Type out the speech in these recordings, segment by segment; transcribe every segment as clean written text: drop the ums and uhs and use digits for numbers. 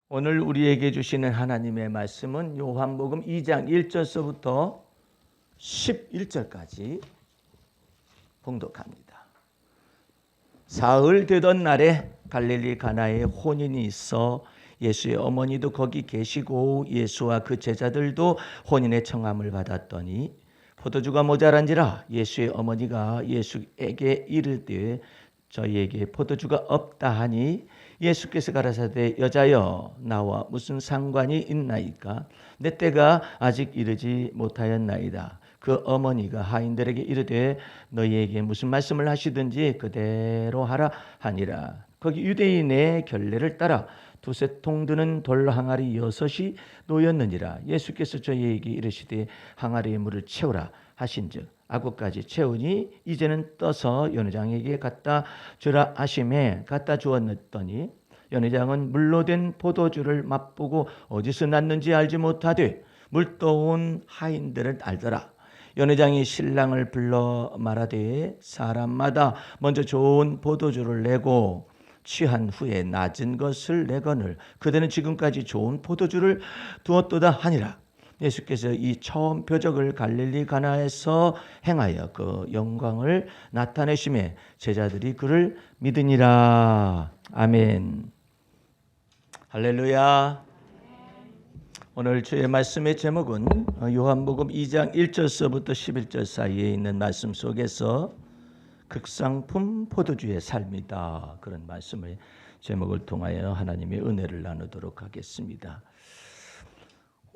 오늘 우리에게 주시는 하나님의 말씀은 요한복음 2장 1절서부터 11절까지 봉독합니다. 사흘 되던 날에 갈릴리 가나에 혼인이 있어 예수의 어머니도 거기 계시고 예수와 그 제자들도 혼인의 청함을 받았더니 포도주가 모자란지라 예수의 어머니가 예수에게 이르되 저희에게 포도주가 없다 하니 예수께서 가라사대 여자여 나와 무슨 상관이 있나이까 내 때가 아직 이르지 못하였나이다. 그 어머니가 하인들에게 이르되 너희에게 무슨 말씀을 하시든지 그대로 하라 하니라. 거기 유대인의 결례를 따라 두세 통 드는 돌 항아리 6이 놓였느니라. 예수께서 저희에게 이르시되 항아리에 물을 채우라 하신즉 아구까지 채우니 이제는 떠서 연회장에게 갖다 주라 하심에 갖다 주었더니 연회장은 물로 된 포도주를 맛보고 어디서 났는지 알지 못하되 물떠온 하인들을 알더라. 연회장이 신랑을 불러 말하되 사람마다 먼저 좋은 포도주를 내고 취한 후에 낮은 것을 내거늘 그대는 지금까지 좋은 포도주를 두었도다 하니라. 예수께서 이 처음 표적을 갈릴리 가나에서 행하여 그 영광을 나타내심에 제자들이 그를 믿으니라. 아멘. 할렐루야. 오늘 주의 말씀의 제목은 요한복음 2장 1절서부터 11절 사이에 있는 말씀 속에서 극상품 포도주의 삶이다. 그런 말씀의 제목을 통하여 하나님의 은혜를 나누도록 하겠습니다.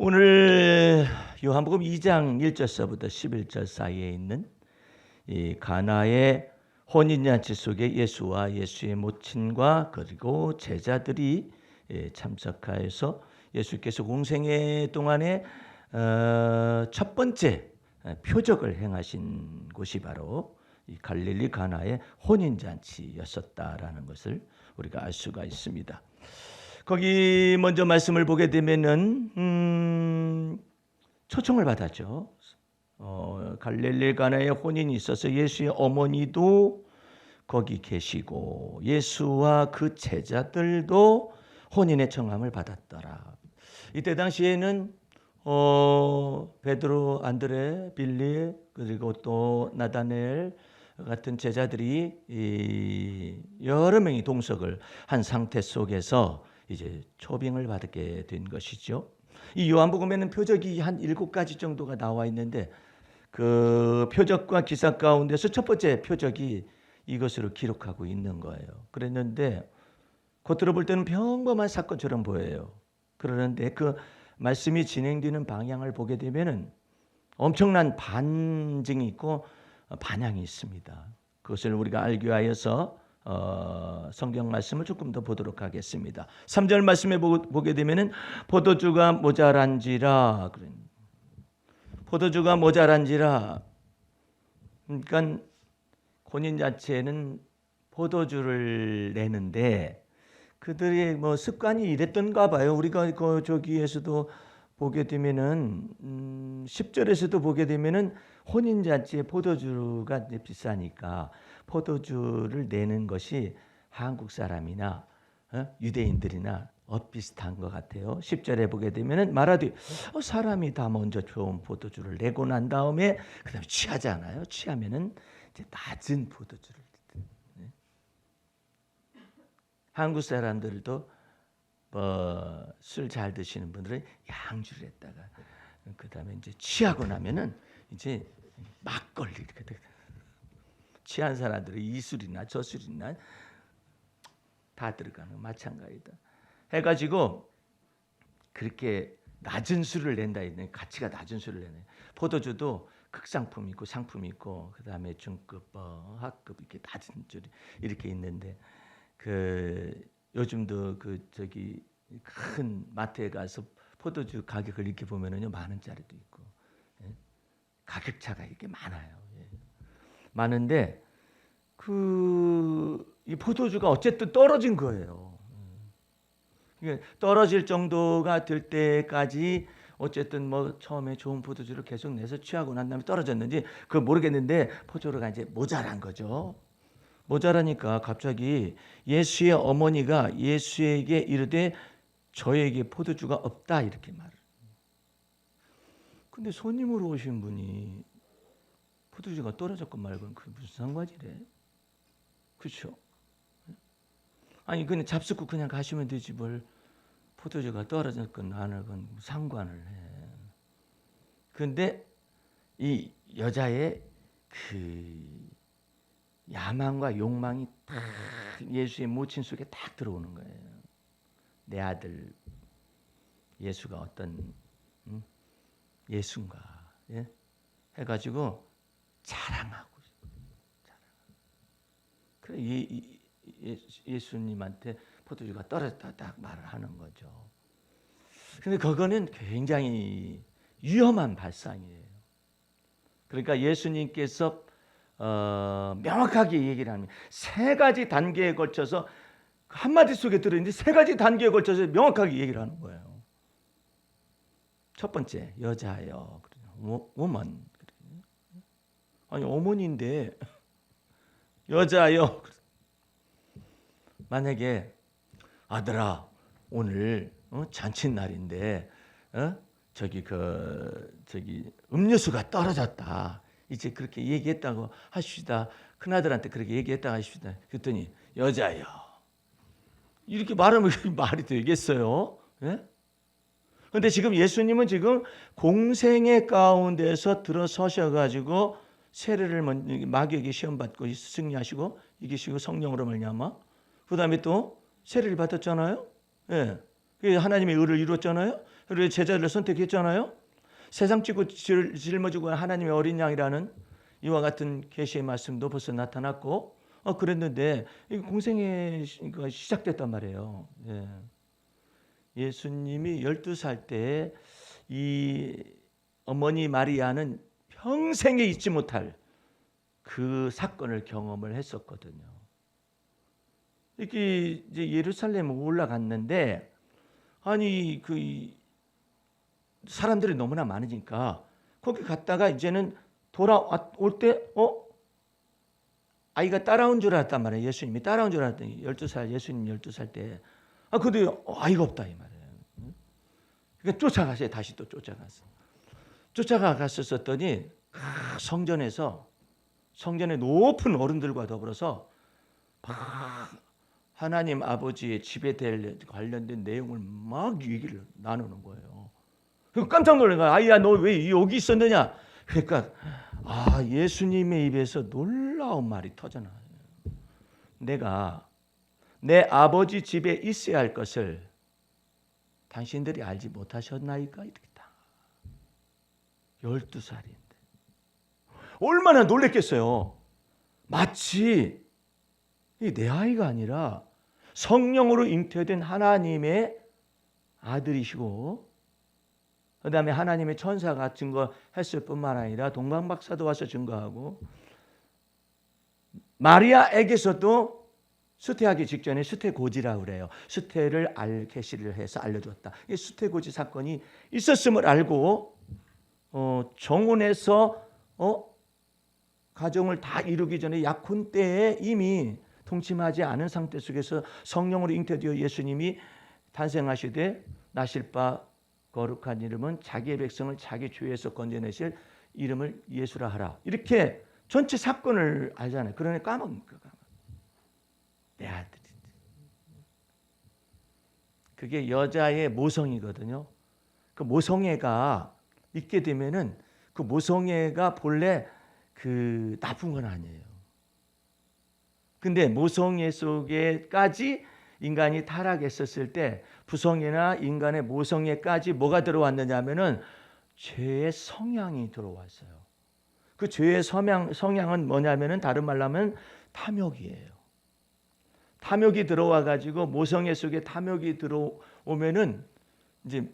오늘 요한복음 2장 1절서부터 11절 사이에 있는 이 가나의 혼인잔치 속에 예수와 예수의 모친과 그리고 제자들이 참석하여서 예수께서 공생애 동안에 첫 번째 표적을 행하신 곳이 바로 이 갈릴리 가나의 혼인잔치였었다라는 것을 우리가 알 수가 있습니다. 거기 먼저 말씀을 보게 되면은 초청을 받았죠. 갈릴리 가나에 혼인이 있어서 예수의 어머니도 거기 계시고 예수와 그 제자들도 혼인의 청함을 받았더라. 이때 당시에는 베드로, 안드레, 빌리 그리고 또 나다넬 같은 제자들이 여러 명이 동석을 한 상태 속에서 이제 초빙을 받게 된 것이죠. 이 요한복음에는 표적이 한 7가지 정도가 나와 있는데 그 표적과 기사 가운데서 첫 번째 표적이 이것으로 기록하고 있는 거예요. 그랬는데 겉으로 볼 때는 평범한 사건처럼 보여요. 그러는데 그 말씀이 진행되는 방향을 보게 되면은 엄청난 반증이 있고 반향이 있습니다. 그것을 우리가 알기 위하여서 성경 말씀을 조금 더 보도록 하겠습니다. 3절 말씀에 보게 되면은 포도주가 모자란지라. 포도주가 모자란지라. 그러니까 혼인 자체는 포도주를 내는데 그들의 뭐 습관이 이랬던가 봐요. 우리가 저기에서도 보게 되면은 10절에서도 보게 되면은 혼인 잔치에 포도주가 비싸니까 포도주를 내는 것이 한국 사람이나 유대인들이나 비슷한 것 같아요. 10절에 보게 되면은 말하되 사람이 다 먼저 좋은 포도주를 내고 난 다음에 그다음에 취하잖아요. 취하면은 이제 낮은 포도주를. 한국 사람들도 술 잘 드시는 분들은 양주를 했다가 그다음에 이제 취하고 나면은 이제 막걸리 이렇게 취한 사람들은 이술이나 저술이나 다 들어가는 마찬가지다. 해가지고 그렇게 낮은 술을 낸다 했네. 가치가 낮은 술을 내네. 포도주도 극상품 있고 상품 있고 그다음에 중급, 하급 이렇게 낮은 줄 이렇게 있는데 요즘도 저기 큰 마트에 가서 포도주 가격을 이렇게 보면은요 10,000원짜리도 있고 가격 차가 이렇게 많아요. 많은데 이 포도주가 어쨌든 떨어진 거예요. 떨어질 정도가 될 때까지 어쨌든 뭐 처음에 좋은 포도주를 계속 내서 취하고 난 다음에 떨어졌는지 그걸 모르겠는데 포도주가 이제 모자란 거죠. 모자라니까 갑자기 예수의 어머니가 예수에게 이르되 저에게 포도주가 없다 이렇게 말을. 근데 손님으로 오신 분이 포도주가 떨어졌건 말건 그 무슨 상관이래? 그렇죠? 아니 그냥 잡숫고 그냥 가시면 되지 뭘 포도주가 떨어졌건 안 하건 상관을 해. 근데 이 여자의 그 야망과 욕망이 딱 예수의 모친 속에 딱 들어오는 거예요. 내 아들 예수가 어떤 예수인가 해가지고 자랑하고 그래 예수님한테 포도주가 떨어졌다 딱 말을 하는 거죠. 근데 그거는 굉장히 위험한 발상이에요. 그러니까 예수님께서 명확하게 얘기를 합니다. 세 가지 단계에 걸쳐서 한마디 속에 들어있는데 세 가지 단계에 걸쳐서 명확하게 얘기를 하는 거예요. 첫 번째, 여자여, woman. 아니 어머니인데 여자여. 만약에 아들아 오늘 잔칫날인데 저기 음료수가 떨어졌다. 이제 그렇게 얘기했다고 하십시다. 큰아들한테 그렇게 얘기했다고 하십시다. 그랬더니 여자여. 이렇게 말하면 말이 되겠어요? 예? 근데 지금 예수님은 지금 공생의 가운데서 들어서셔가지고 세례를 마귀에게 시험 받고 승리하시고 이기시고 성령으로 말미암아 그 다음에 또 세례를 받았잖아요. 예, 하나님의 의를 이루었잖아요. 그리고 제자들을 선택했잖아요. 세상 치고 짊어지고 하나님의 어린 양이라는 이와 같은 계시의 말씀도 벌써 나타났고 그랬는데 공생의 시작됐단 말이에요. 예. 예수님이 12살 때 이 어머니 마리아는 평생에 잊지 못할 그 사건을 경험을 했었거든요. 이렇게 이제 예루살렘에 올라갔는데 아니 그 사람들이 너무나 많으니까 거기 갔다가 이제는 돌아올 때 아이가 따라온 줄 알았단 말이에요. 예수님이 따라온 줄 알았더니 12살 예수님 12살 때 근데 아이가 없다 이 말이에요. 그러니까 쫓아가세요. 다시 또 쫓아갔었더니 성전에 높은 어른들과 더불어서 하나님 아버지의 집에 대해 관련된 내용을 막 얘기를 나누는 거예요. 깜짝 놀란 거야. 아이야 너 왜 여기 있었느냐? 그러니까 예수님의 입에서 놀라운 말이 터져나와요. 내가 내 아버지 집에 있어야 할 것을 당신들이 알지 못하셨나이까? 이렇게 다 12살인데 얼마나 놀랬겠어요. 마치 내 아이가 아니라 성령으로 잉태된 하나님의 아들이시고 그 다음에 하나님의 천사가 증거했을 뿐만 아니라 동방박사도 와서 증거하고 마리아에게서도 수태하기 직전에 수태고지라고 그래요. 수태를 계시를 해서 알려줬다. 이 수태고지 사건이 있었음을 알고 정혼해서 가정을 다 이루기 전에 약혼 때에 이미 통침하지 않은 상태 속에서 성령으로 잉태되어 예수님이 탄생하시되 나실 바 거룩한 이름은 자기의 백성을 자기 죄에서 건져내실 이름을 예수라 하라. 이렇게 전체 사건을 알잖아요. 그러니 까먹는 거야. 내 아들이. 그게 여자의 모성이거든요. 그 모성애가 있게 되면은 그 모성애가 본래 그 나쁜 건 아니에요. 근데 모성애 속에까지 인간이 타락했었을 때 부성애나 인간의 모성애까지 뭐가 들어왔느냐 하면은 죄의 성향이 들어왔어요. 그 죄의 성향은 뭐냐면은 다른 말로 하면 탐욕이에요. 탐욕이 들어와 가지고 모성애 속에 탐욕이 들어오면은 이제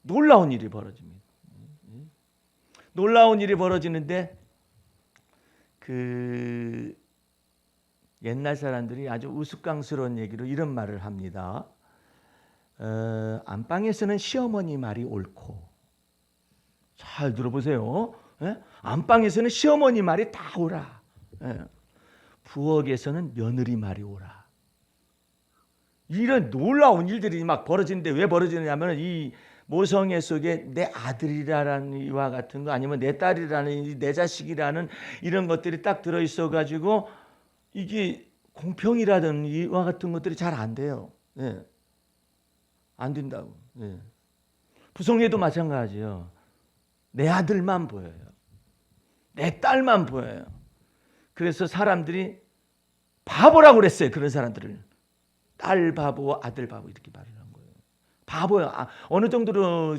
놀라운 일이 벌어집니다. 놀라운 일이 벌어지는데 그 옛날 사람들이 아주 우스꽝스러운 얘기로 이런 말을 합니다. 안방에서는 시어머니 말이 옳고 잘 들어보세요. 안방에서는 시어머니 말이 다 옳아. 부엌에서는 며느리 말이 옳아. 이런 놀라운 일들이 막 벌어지는데 왜 벌어지느냐면 이 모성애 속에 내 아들이라는 이와 같은 거 아니면 내 딸이라는 내 자식이라는 이런 것들이 딱 들어있어 가지고 이게 공평이라든 이와 같은 것들이 잘 안 돼요. 예. 안 된다고. 예. 부성애도 마찬가지예요. 내 아들만 보여요. 내 딸만 보여요. 그래서 사람들이 바보라고 그랬어요. 그런 사람들을. 딸 바보, 아들 바보 이렇게 말을 한 거예요. 바보야. 어느 정도로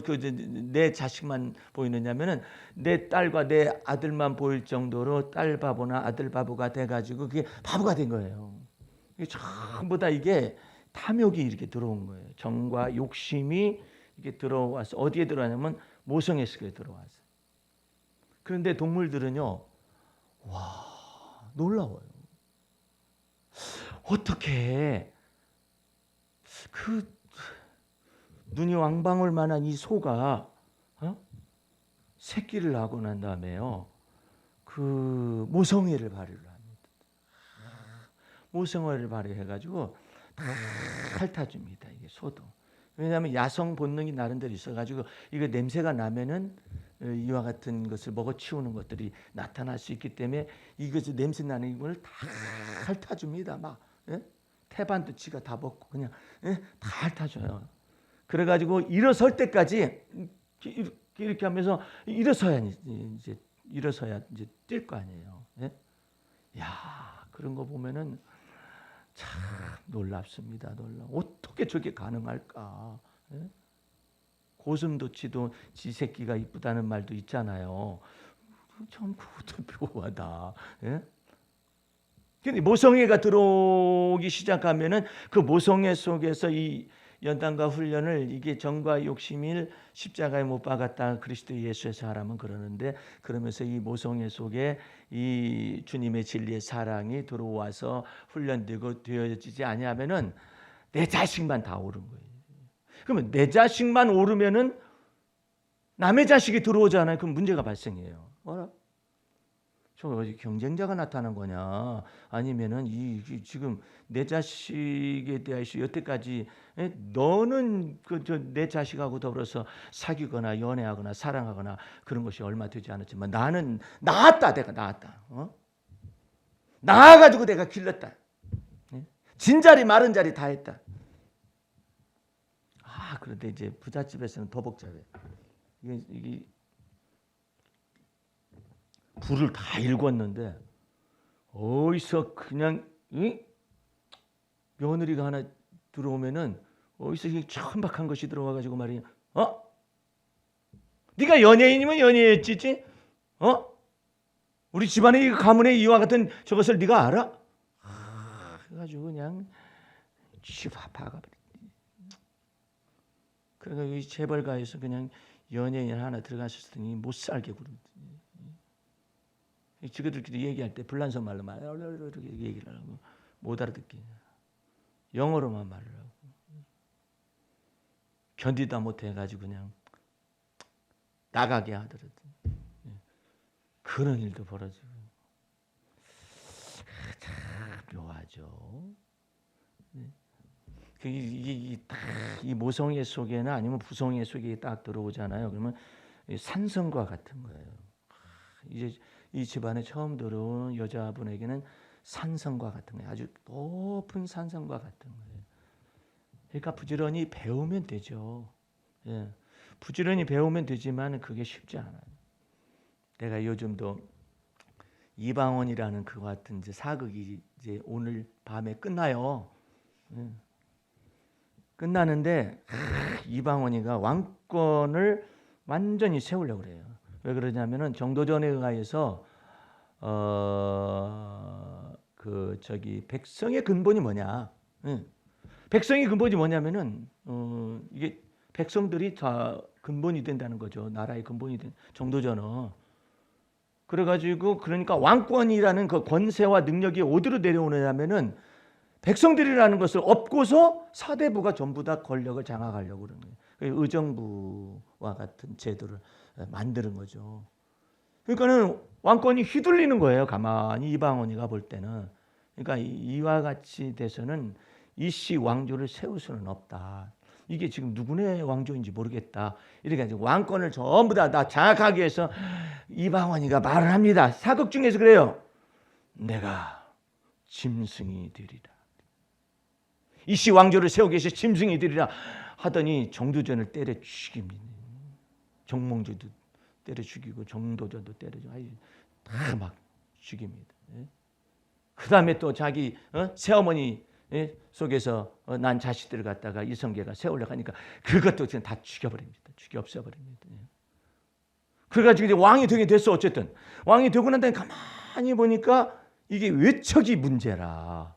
내 자식만 보이느냐면은 내 딸과 내 아들만 보일 정도로 딸 바보나 아들 바보가 돼가지고 그게 바보가 된 거예요. 이게 전부 다 이게 탐욕이 이렇게 들어온 거예요. 정과 욕심이 이렇게 들어와서 어디에 들어왔냐면 모성애 속에 들어왔어요. 그런데 동물들은요, 와 놀라워요. 어떻게 그 눈이 왕방울만한 이 소가 새끼를 낳고 난 다음에요, 그 모성애를 발휘를 합니다. 모성애를 발휘해가지고 다 핥아줍니다. 이게 소도. 왜냐하면 야성 본능이 나름대로 있어가지고 이거 냄새가 나면은 이와 같은 것을 먹어치우는 것들이 나타날 수 있기 때문에 이것이 냄새 나는 이걸 다 핥아줍니다. 막 예? 태반도 지가 다 먹고 그냥 예? 다 핥아줘요. 그래가지고 일어설 때까지 이렇게 하면서 일어서야 이제 뛸 거 아니에요. 예? 야 그런 거 보면은 참 놀랍습니다. 어떻게 저게 가능할까? 예? 고슴도치도 지 새끼가 이쁘다는 말도 있잖아요. 참 그것도 묘하다. 예? 근데 모성애가 들어오기 시작하면은 그 모성애 속에서 이 연단과 훈련을 이게 정과 욕심을 십자가에 못 박았다 그리스도 예수의 사람은 그러는데, 그러면서 이 모성애 속에 이 주님의 진리의 사랑이 들어와서 훈련되고 되어지지 아니하면은 내 자식만 다 오른 거예요. 그러면 내 자식만 오르면은 남의 자식이 들어오잖아요. 그럼 문제가 발생해요. 뭐라? 저 어디 경쟁자가 나타난 거냐? 아니면은 지금 내 자식에 대해서 여태까지 너는 내 자식하고 더불어서 사귀거나 연애하거나 사랑하거나 그런 것이 얼마 되지 않았지만 나는 낳았다. 내가 낳았다. 낳아가지고 내가 길렀다. 진자리 마른 자리 다 했다. 그런데 이제 부잣집에서는 더 복잡해. 이게 불을 다 일궜는데 어디서 그냥 며느리가 하나 들어오면은 어디서 천박한 것이 들어와가지고 말이야. 네가 연예인이면 연예인이지? 우리 집안의 이 가문의 이와 같은 저것을 네가 알아? 그래가지고 그냥 박아버려. 그러니까 이 재벌가에서 그냥 연예인 하나 들어가셨더니 못 살게 굴. 지그들끼리 얘기할 때 불란서 말로 이렇게 얘기를 하고 못 알아듣게 영어로만 말을 하고 견디다 못해가지고 그냥 나가게 하더라도 그런 일도 벌어지고 참 묘하죠. 이 모성애 속에나 아니면 부성애 속에 딱 들어오잖아요. 그러면 산성과 같은 거예요. 이제 이 집안에 처음 들어온 여자분에게는 산성과 같은 거예요. 아주 높은 산성과 같은 거예요. 그러니까 부지런히 배우면 되죠. 예. 부지런히 배우면 되지만 그게 쉽지 않아요. 내가 요즘도 이방원이라는 그와 같은 이제 사극이 이제 오늘 밤에 끝나요. 예. 끝나는데 이방원이가 왕권을 완전히 세우려고 그래요. 왜 그러냐면은 정도전에 의해서 백성의 근본이 뭐냐? 백성의 근본이 뭐냐면은 이게 백성들이 다 근본이 된다는 거죠. 나라의 근본이 된 정도전은. 그래가지고 그러니까 왕권이라는 그 권세와 능력이 어디로 내려오느냐면은 백성들이라는 것을 업고서 사대부가 전부 다 권력을 장악하려고 그러는 거예요. 의정부와 같은 제도를 만드는 거죠. 그러니까는 왕권이 휘둘리는 거예요. 가만히 이방원이가 볼 때는. 그러니까 이와 같이 돼서는 이씨 왕조를 세울 수는 없다. 이게 지금 누구네 왕조인지 모르겠다. 이렇게 해서 왕권을 전부 다 장악하기 위해서 이방원이가 말을 합니다. 사극 중에서 그래요. 내가 짐승이 되리라. 이씨 왕조를 세우기 위해서 짐승이 되리라 하더니 정두전을 때려 죽입니다. 정몽주도 때려 죽이고 정도전도 때려 죽이고 다 막 죽입니다. 그 다음에 또 자기 새어머니 속에서 난 자식들을 갖다가 이성계가 세우려고 하니까 그것도 그냥 다 죽여버립니다. 죽여 없애버립니다. 그래가지고 이제 왕이 되게 됐어. 어쨌든 왕이 되고 난 다음에 가만히 보니까 이게 외척이 문제라.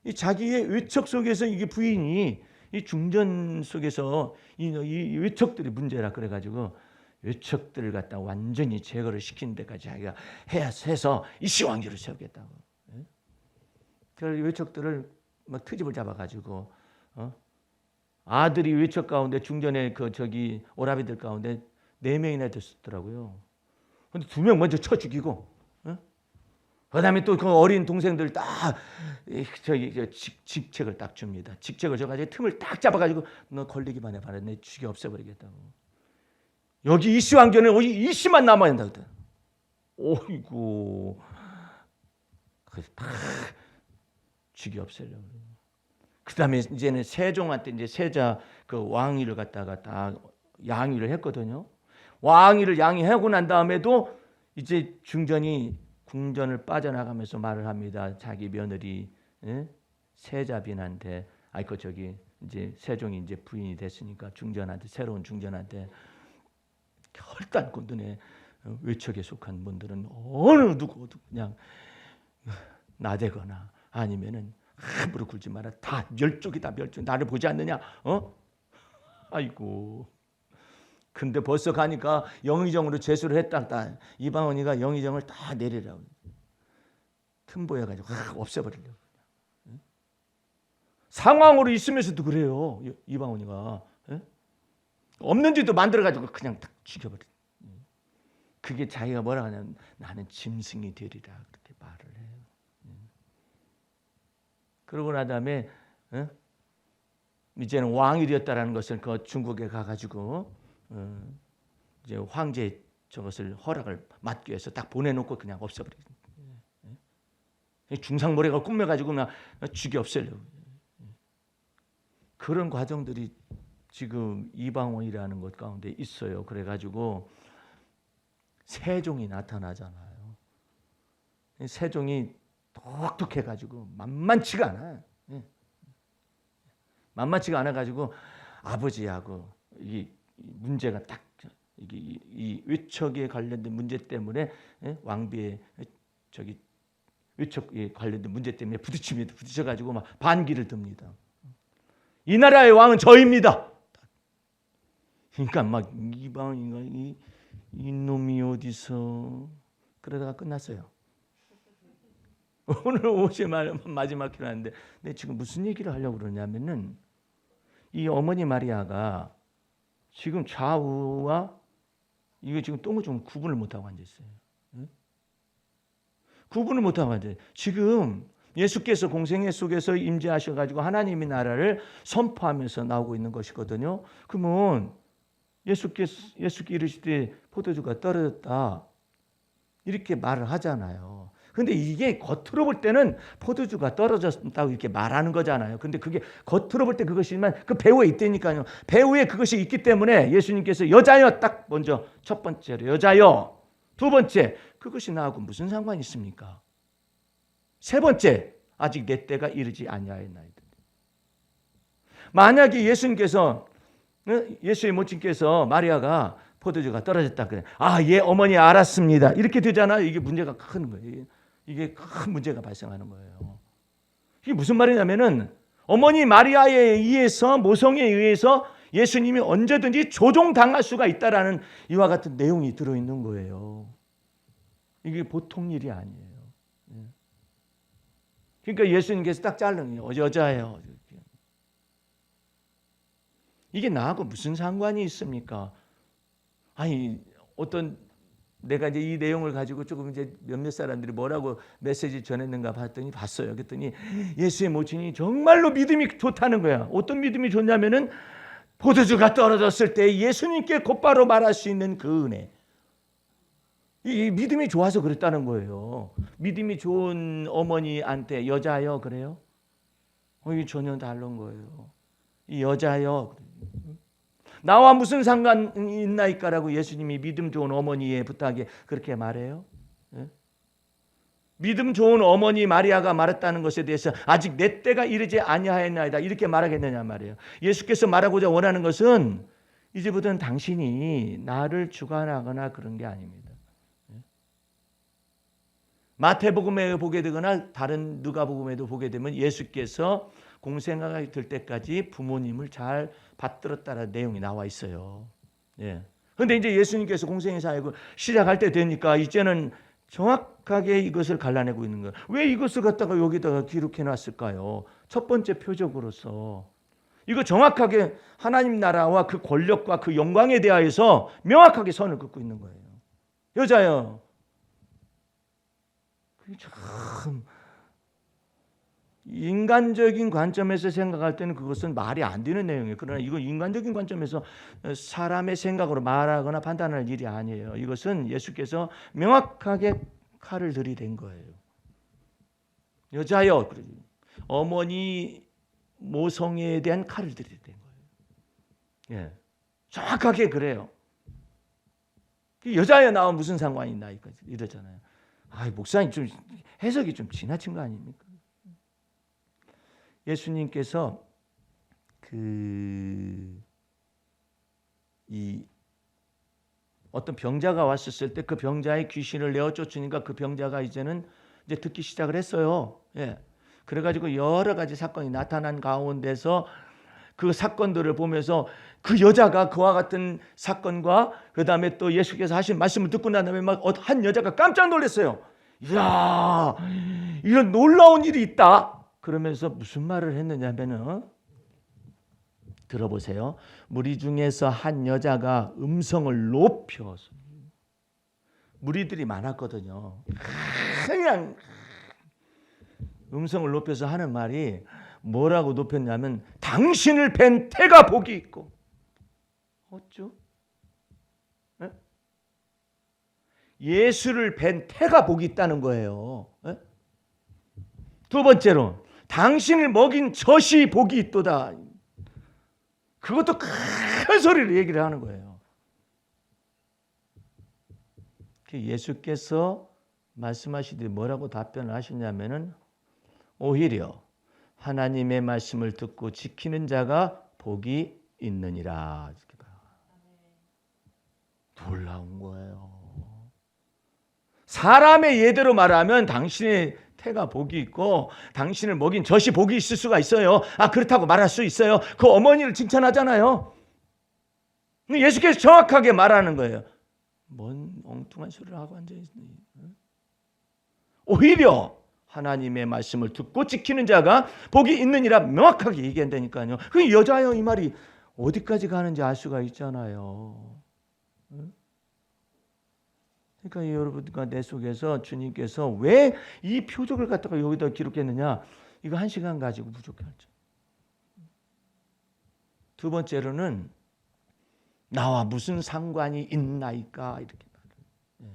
이 자기의 외척 속에서 이게 부인이 이 중전 속에서 이 외척들이 문제라 그래가지고 외척들을 갖다 완전히 제거를 시키는 데까지 자기가 해서 이씨 왕조를 세우겠다고. 그래서 외척들을 막 트집을 잡아가지고 아들이 외척 가운데 중전에 저기 오라비들 가운데 4명이나 됐었더라고요. 근데 2명 먼저 쳐 죽이고, 그다음에 또 그 어린 동생들 딱 직책을 딱 줍니다. 직책을 줘가지고 틈을 딱 잡아가지고 너 걸리기만 해봐라, 내 죽여 없애버리겠다고. 여기 이씨 왕조는 오직 이씨만 남아야 한다. 어이구, 그래서 다 죽여 없애려고. 그다음에 이제는 세종한테 이제 세자 그 왕위를 갖다가 다 양위를 했거든요. 왕위를 양위하고 난 다음에도 이제 중전이 궁전을 빠져나가면서 말을 합니다. 자기 며느리 세자빈한테 이제 세종이 이제 부인이 됐으니까 중전한테, 새로운 중전한테 혈단꾼들의 외척에 속한 분들은 어느 누구도 그냥 나대거나 아니면은 함부로 굴지 마라. 다 멸족이다, 멸족. 나를 보지 않느냐? 아이고. 근데 벌써 가니까 영의정으로 제수를 했다. 이방원이가 영의정을 다 내리라고. 틈보여가지고 없애버리려고. 상황으로 있으면서도 그래요. 이방원이가. 없는지도 만들어가지고 그냥 딱 죽여버려. 그게 자기가 뭐라 하냐면 나는 짐승이 되리라 그렇게 말을 해요. 그러고 난 다음에 이제는 왕이 되었다라는 것을 그 중국에 가가지고 이제 황제 저것을 허락을 맡기 위해서 딱 보내놓고 그냥 없애버리죠. 중상모래가 꾸며가지고 그냥 죽여 없애려고. 그런 과정들이 지금 이방원이라는 것 가운데 있어요. 그래가지고 세종이 나타나잖아요. 세종이 똑똑해가지고 만만치가 않아요. 만만치가 않아가지고 아버지하고 이 문제가 딱 이 외척에 관련된 문제 때문에 왕비의 외척에 관련된 문제 때문에 부딪힙니다. 부딪혀가지고 막 반기를 듭니다. 이 나라의 왕은 저입니다. 그러니까 막 이방인가 이놈이 어디서 그러다가 끝났어요. 오늘 오실 마지막 기도 하는데 내가 지금 무슨 얘기를 하려고 그러냐면은 이 어머니 마리아가 지금 좌우와 이게 지금 똥을 구분을 못하고 앉아있어요. 구분을 못하고 앉아요. 지금 예수께서 공생애 속에서 임재하셔가지고 하나님의 나라를 선포하면서 나오고 있는 것이거든요. 그러면 예수께 이르시되 포도주가 떨어졌다 이렇게 말을 하잖아요. 근데 이게 겉으로 볼 때는 포도주가 떨어졌다고 이렇게 말하는 거잖아요. 근데 그게 겉으로 볼 때 그것이지만 그 배후에 있다니까요. 배후에 그것이 있기 때문에 예수님께서 여자여 딱 먼저 첫 번째로 여자여, 두 번째 그것이 나하고 무슨 상관이 있습니까? 세 번째 아직 내 때가 이르지 아니하였나이다. 만약에 예수님께서 예수의 모친께서 마리아가 포도주가 떨어졌다 그래. 예 어머니 알았습니다. 이렇게 되잖아요. 이게 문제가 큰 거예요. 이게 큰 문제가 발생하는 거예요. 이게 무슨 말이냐면은 어머니 마리아에 의해서 모성에 의해서 예수님이 언제든지 조종당할 수가 있다라는 이와 같은 내용이 들어있는 거예요. 이게 보통 일이 아니에요. 그러니까 예수님께서 딱 자르는 거예요. 여자예요. 이게 나하고 무슨 상관이 있습니까? 아니 어떤 내가 이제 이 내용을 가지고 조금 이제 몇몇 사람들이 뭐라고 메시지 전했는가 봤어요. 그랬더니 예수의 모친이 정말로 믿음이 좋다는 거야. 어떤 믿음이 좋냐면은 포도주가 떨어졌을 때 예수님께 곧바로 말할 수 있는 그 은혜. 이 믿음이 좋아서 그랬다는 거예요. 믿음이 좋은 어머니한테 여자여 그래요? 이게 전혀 다른 거예요. 이 여자여 나와 무슨 상관이 있나이까라고 예수님이 믿음 좋은 어머니의 부탁에 그렇게 말해요. 예? 믿음 좋은 어머니 마리아가 말했다는 것에 대해서 아직 내 때가 이르지 아니하였나이다 이렇게 말하겠느냐 말이에요. 예수께서 말하고자 원하는 것은 이제부터는 당신이 나를 주관하거나 그런 게 아닙니다. 마태복음에 보게 되거나 다른 누가복음에도 보게 되면 예수께서 공생애가 될 때까지 부모님을 잘 받들었다는 내용이 나와 있어요. 예. 그런데 이제 예수님께서 공생애 사역을 시작할 때 되니까 이제는 정확하게 이것을 갈라내고 있는 거예요. 왜 이것을 갖다가 여기다가 기록해 놨을까요? 첫 번째 표적으로서 이거 정확하게 하나님 나라와 그 권력과 그 영광에 대하여서 명확하게 선을 긋고 있는 거예요. 여자요. 그게 참 인간적인 관점에서 생각할 때는 그것은 말이 안 되는 내용이에요. 그러나 이건 인간적인 관점에서 사람의 생각으로 말하거나 판단할 일이 아니에요. 이것은 예수께서 명확하게 칼을 들이댄 거예요. 여자여, 어머니 모성애에 대한 칼을 들이댄 거예요. 예, 정확하게 그래요. 여자여 나와 무슨 상관이 있나 이러잖아요. 목사님 좀 해석이 좀 지나친 거 아닙니까? 예수님께서 어떤 병자가 왔었을 때 그 병자의 귀신을 내어 쫓으니까 그 병자가 이제 듣기 시작을 했어요. 예. 그래가지고 여러 가지 사건이 나타난 가운데서 그 사건들을 보면서 그 여자가 그와 같은 사건과 그 다음에 또 예수께서 하신 말씀을 듣고 난 다음에 막 한 여자가 깜짝 놀랐어요. 이야, 이런 놀라운 일이 있다. 그러면서 무슨 말을 했느냐면은 들어보세요. 무리 중에서 한 여자가 음성을 높여서 무리들이 많았거든요. 그냥 음성을 높여서 하는 말이 뭐라고 높였냐면 당신을 뵌 태가 복이 있고 어쩌? 네? 예수를 뵌 태가 복이 있다는 거예요. 네? 두 번째로 당신을 먹인 젖이 복이 있도다. 그것도 큰 소리로 얘기를 하는 거예요. 예수께서 말씀하시되 뭐라고 답변을 하시냐면은 오히려 하나님의 말씀을 듣고 지키는 자가 복이 있느니라. 놀라운 거예요. 사람의 예대로 말하면 당신의 태가 복이 있고 당신을 먹인 젖이 복이 있을 수가 있어요. 그렇다고 말할 수 있어요. 그 어머니를 칭찬하잖아요. 예수께서 정확하게 말하는 거예요. 뭔 엉뚱한 소리를 하고 앉아있니? 오히려 하나님의 말씀을 듣고 지키는 자가 복이 있느니라 명확하게 얘기한다니까요. 그 여자여 이 말이 어디까지 가는지 알 수가 있잖아요. 그러니까 여러분과 내 속에서 주님께서 왜 이 표적을 갖다가 여기다 기록했느냐? 이거 1시간 가지고 부족하죠. 두 번째로는 나와 무슨 상관이 있나이까 이렇게 말해요.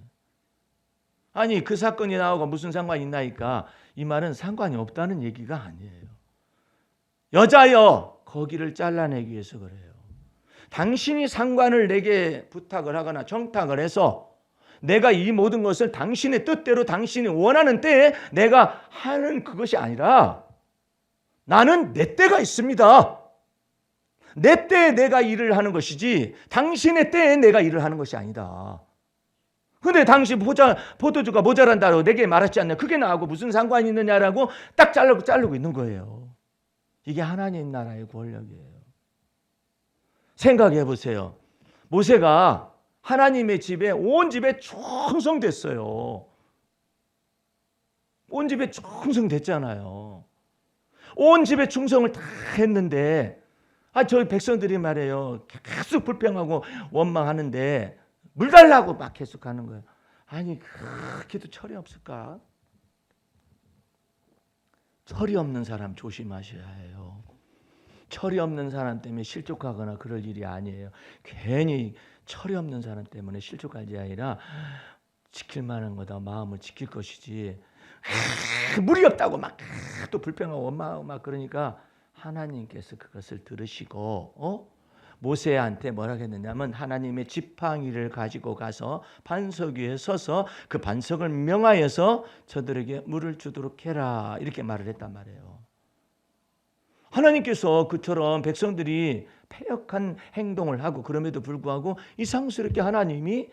아니 그 사건이 나오고 무슨 상관이 있나이까 이 말은 상관이 없다는 얘기가 아니에요. 여자여 거기를 잘라내기 위해서 그래요. 당신이 상관을 내게 부탁을 하거나 청탁을 해서 내가 이 모든 것을 당신의 뜻대로 당신이 원하는 때에 내가 하는 그것이 아니라 나는 내 때가 있습니다. 내 때에 내가 일을 하는 것이지 당신의 때에 내가 일을 하는 것이 아니다. 근데 당신 포도주가 모자란다고 내게 말하지 않냐. 그게 나하고 무슨 상관이 있느냐라고 딱 자르고 있는 거예요. 이게 하나님 나라의 권력이에요. 생각해 보세요. 모세가 하나님의 집에 온 집에 충성됐어요. 온 집에 충성됐잖아요. 온 집에 충성을 다 했는데 저희 백성들이 말해요. 계속 불평하고 원망하는데 물 달라고 막 계속 하는 거예요. 아니 그렇게도 철이 없을까? 철이 없는 사람 조심하셔야 해요. 철이 없는 사람 때문에 실족하거나 그럴 일이 아니에요. 괜히 철이 없는 사람 때문에 실족할 일이 아니라 지킬 만한 거다 마음을 지킬 것이지. 물이 없다고 막 또 불평하고 원망하고 막 그러니까 하나님께서 그것을 들으시고 모세한테 뭐라고 했느냐면 하나님의 지팡이를 가지고 가서 반석 위에 서서 그 반석을 명하여서 저들에게 물을 주도록 해라 이렇게 말을 했단 말이에요. 하나님께서 그처럼 백성들이 패역한 행동을 하고 그럼에도 불구하고 이상스럽게 하나님의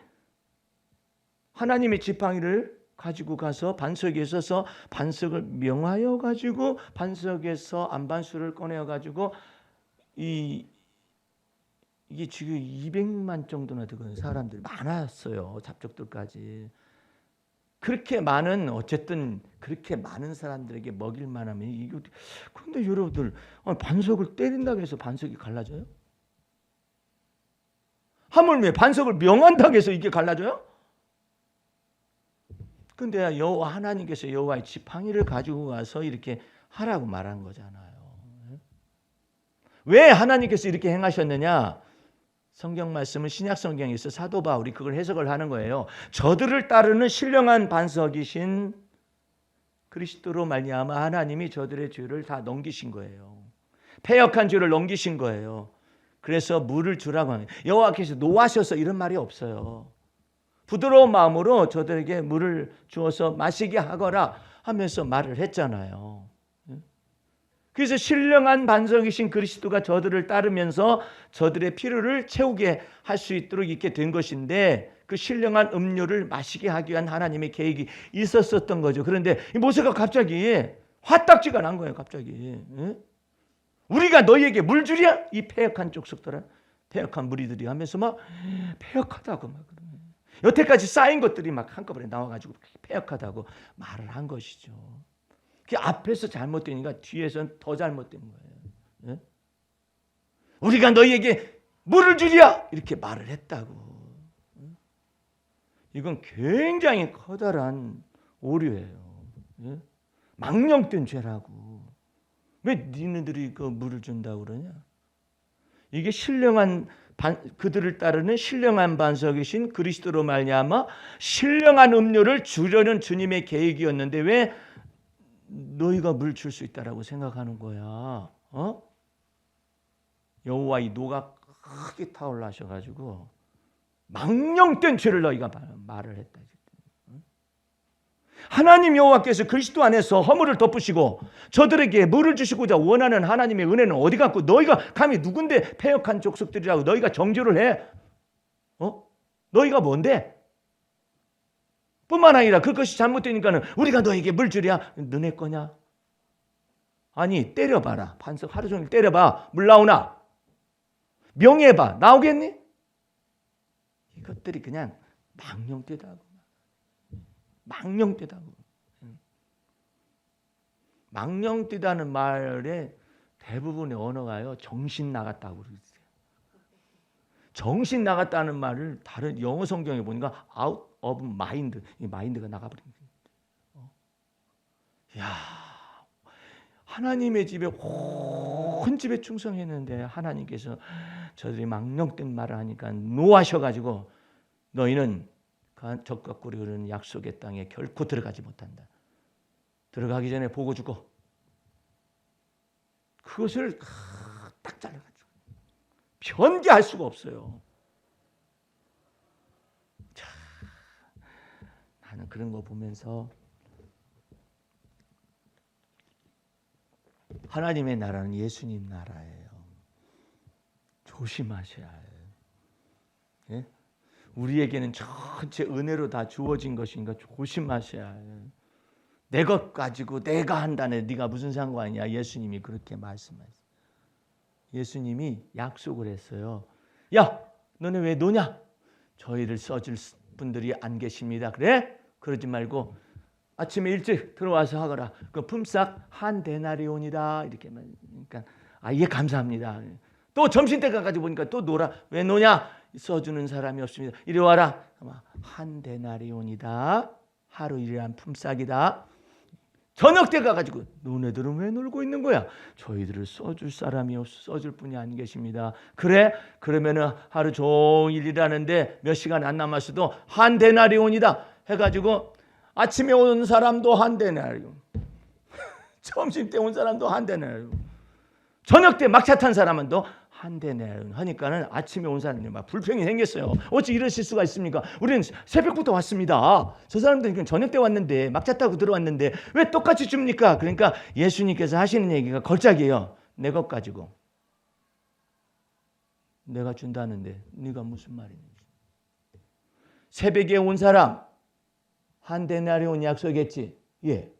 지팡이를 가지고 가서 반석 위에 서서 반석을 명하여 가지고 반석에서 안반수를 꺼내어 가지고 이게 지금 200만 정도나 되는 사람들이 많았어요. 잡족들까지. 그렇게 많은 어쨌든 그렇게 많은 사람들에게 먹일 만하면 이게 그런데 여러분들 반석을 때린다고 해서 반석이 갈라져요? 하물며 반석을 명한다고 해서 이게 갈라져요? 근데 여호와 하나님께서 여호와의 지팡이를 가지고 가서 이렇게 하라고 말한 거잖아요. 왜 하나님께서 이렇게 행하셨느냐? 성경 말씀은 신약 성경에서 사도 바울이 그걸 해석을 하는 거예요. 저들을 따르는 신령한 반석이신 그리스도로 말미암아 하나님이 저들의 죄를 다 넘기신 거예요. 패역한 죄를 넘기신 거예요. 그래서 물을 주라고 하는 거예요. 여호와께서 노하셔서 이런 말이 없어요. 부드러운 마음으로 저들에게 물을 주어서 마시게 하거라 하면서 말을 했잖아요. 그래서 신령한 반석이신 그리스도가 저들을 따르면서 저들의 필요를 채우게 할 수 있도록 있게 된 것인데 그 신령한 음료를 마시게 하기 위한 하나님의 계획이 있었었던 거죠. 그런데 모세가 갑자기 화딱지가 난 거예요. 갑자기. 우리가 너희에게 물 주랴? 이 패역한 족속들아, 패역한 무리들이 하면서 막 패역하다고 막 그러네. 여태까지 쌓인 것들이 막 한꺼번에 나와가지고 패역하다고 말을 한 것이죠. 그 앞에서 잘못되니까 뒤에서는 더 잘못된 거예요. 우리가 너희에게 물을 주랴 이렇게 말을 했다고. 이건 굉장히 커다란 오류예요. 망령된 죄라고. 왜 니네들이 그 물을 준다고 그러냐? 이게 신령한 그들을 따르는 신령한 반석이신 그리스도로 말미암아 신령한 음료를 주려는 주님의 계획이었는데 왜 너희가 물 줄 수 있다라고 생각하는 거야? 여호와의 노가 크게 타올라셔가지고 망령된 죄를 너희가 말을 했다. 하나님 여호와께서 그리스도 안에서 허물을 덮으시고 저들에게 물을 주시고자 원하는 하나님의 은혜는 어디 갔고 너희가 감히 누군데 패역한 족속들이라고 너희가 정죄를 해? 너희가 뭔데? 뿐만 아니라 그것이 잘못되니까는 우리가 너에게 물 주랴? 너네 거냐? 아니 때려봐라. 반석 하루 종일 때려봐. 물 나오나? 명예해봐. 나오겠니? 이것들이 그냥 망령되다고. 망령되다고. 망령되다는 말의 대부분의 언어가요. 정신 나갔다고 그러세요. 정신 나갔다는 말을 다른 영어 성경에 보니까 out of mind, 이 마인드가 나가버린 거예요. 야, 하나님의 집에 온 집에 충성했는데 하나님께서 저들이 망령된 말을 하니까 노하셔가지고 너희는 적과 꿀이 흐르는 약속의 땅에 결코 들어가지 못한다. 들어가기 전에 보고 주고 그것을 딱 잘라가지고 변개할 수가 없어요. 자, 나는 그런 거 보면서 하나님의 나라는 예수님 나라예요. 조심하셔야 해요. 예? 우리에게는 전체 은혜로 다 주어진 것인가 조심하셔야 해요. 내 것 가지고 내가 한다네 네가 무슨 상관이냐. 예수님이 그렇게 말씀하셨어요. 예수님이 약속을 했어요. 야, 너네 왜 노냐? 저희를 써줄 분들이 안 계십니다. 그래? 그러지 말고 아침에 일찍 들어와서 하거라. 그 품삯 한 데나리온이다. 이렇게 말하니까 예 감사합니다. 또 점심때 가가지고 보니까 또 놀아. 왜 노냐? 써주는 사람이 없습니다. 이리 와라. 한 데나리온이다. 하루 일한 품삯이다. 저녁 때 가가지고 너네들은 왜 놀고 있는 거야? 저희들을 써줄 사람이 없어. 써줄 분이 안 계십니다. 그래? 그러면은 하루 종일 일하는데 몇 시간 안 남았어도 한 데나리온이다 해가지고 아침에 온 사람도 한 데나리온, 점심 때 온 사람도 한 데나리온, 저녁 때 막차 탄 사람은 또 한 데나리온 하니까는 아침에 온 사람이 막 불평이 생겼어요. 어찌 이러실 수가 있습니까? 우리는 새벽부터 왔습니다. 저 사람들은 저녁 때 왔는데 막차 타고 들어왔는데 왜 똑같이 줍니까? 그러니까 예수님께서 하시는 얘기가 걸작이에요. 내 것 가지고 내가 준다는데 네가 무슨 말이니? 새벽에 온 사람 한 데나리온 약속했지? 예.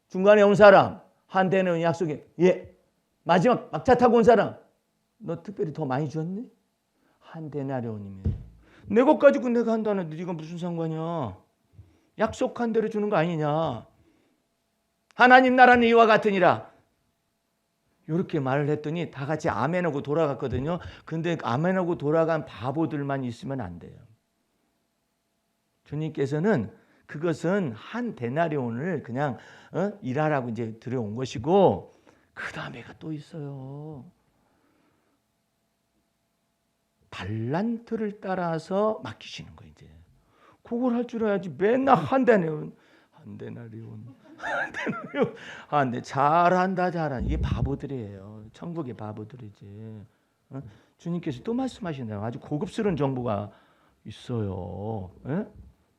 중간에 온 사람 한 데나리온 약속해? 예. 마지막 막차 타고 온 사람 너 특별히 더 많이 줬니? 한 데나리온이면 내 것 가지고 내가 한다는데 네가 무슨 상관이야? 약속한 대로 주는 거 아니냐? 하나님 나라는 이와 같으니라. 이렇게 말을 했더니 다 같이 아멘하고 돌아갔거든요. 근데 아멘하고 돌아간 바보들만 있으면 안 돼요. 주님께서는 그것은 한 데나리온을 그냥 일하라고 이제 들여온 것이고, 그 다음에가 또 있어요. 달란트를 따라서 맡기시는 거예요. 이제 그걸 할 줄 알아야지. 맨날 한 데나리온, 잘한다. 이게 바보들이에요. 천국의 바보들이지. 주님께서 또 말씀하시네요. 아주 고급스러운 정보가 있어요.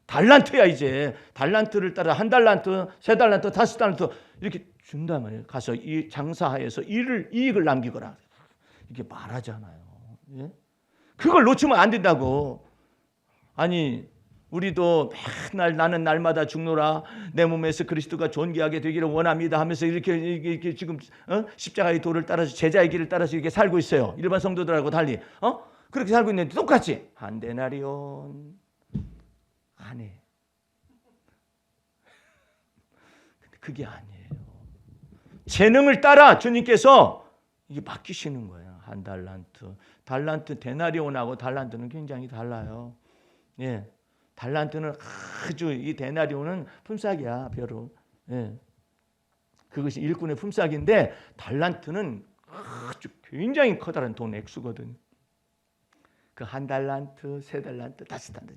달란트야. 이제 달란트를 따라 한 달란트, 세 달란트, 다섯 달란트 이렇게 준단 말이에요. 가서 이 장사하여서 이익을 남기거라 이렇게 말하잖아요. 예? 그걸 놓치면 안 된다고. 아니 우리도 맨날 나는 날마다 죽노라, 내 몸에서 그리스도가 존귀하게 되기를 원합니다 하면서 이렇게 지금 십자가의 도를 따라서 제자의 길을 따라서 이렇게 살고 있어요. 일반 성도들하고 달리 그렇게 살고 있는데 똑같이 한 데나리온 안 해. 근데 그게 아니에요. 재능을 따라 주님께서 이게 맡기시는 거예요. 한 달란트 데나리온하고 달란트는 굉장히 달라요. 예, 달란트는 아주, 이 데나리온은 품삯이야, 벼로. 예, 그것이 일꾼의 품삯인데 달란트는 아주 굉장히 커다란 돈 액수거든. 그 한 달란트, 세 달란트, 다섯 달란트,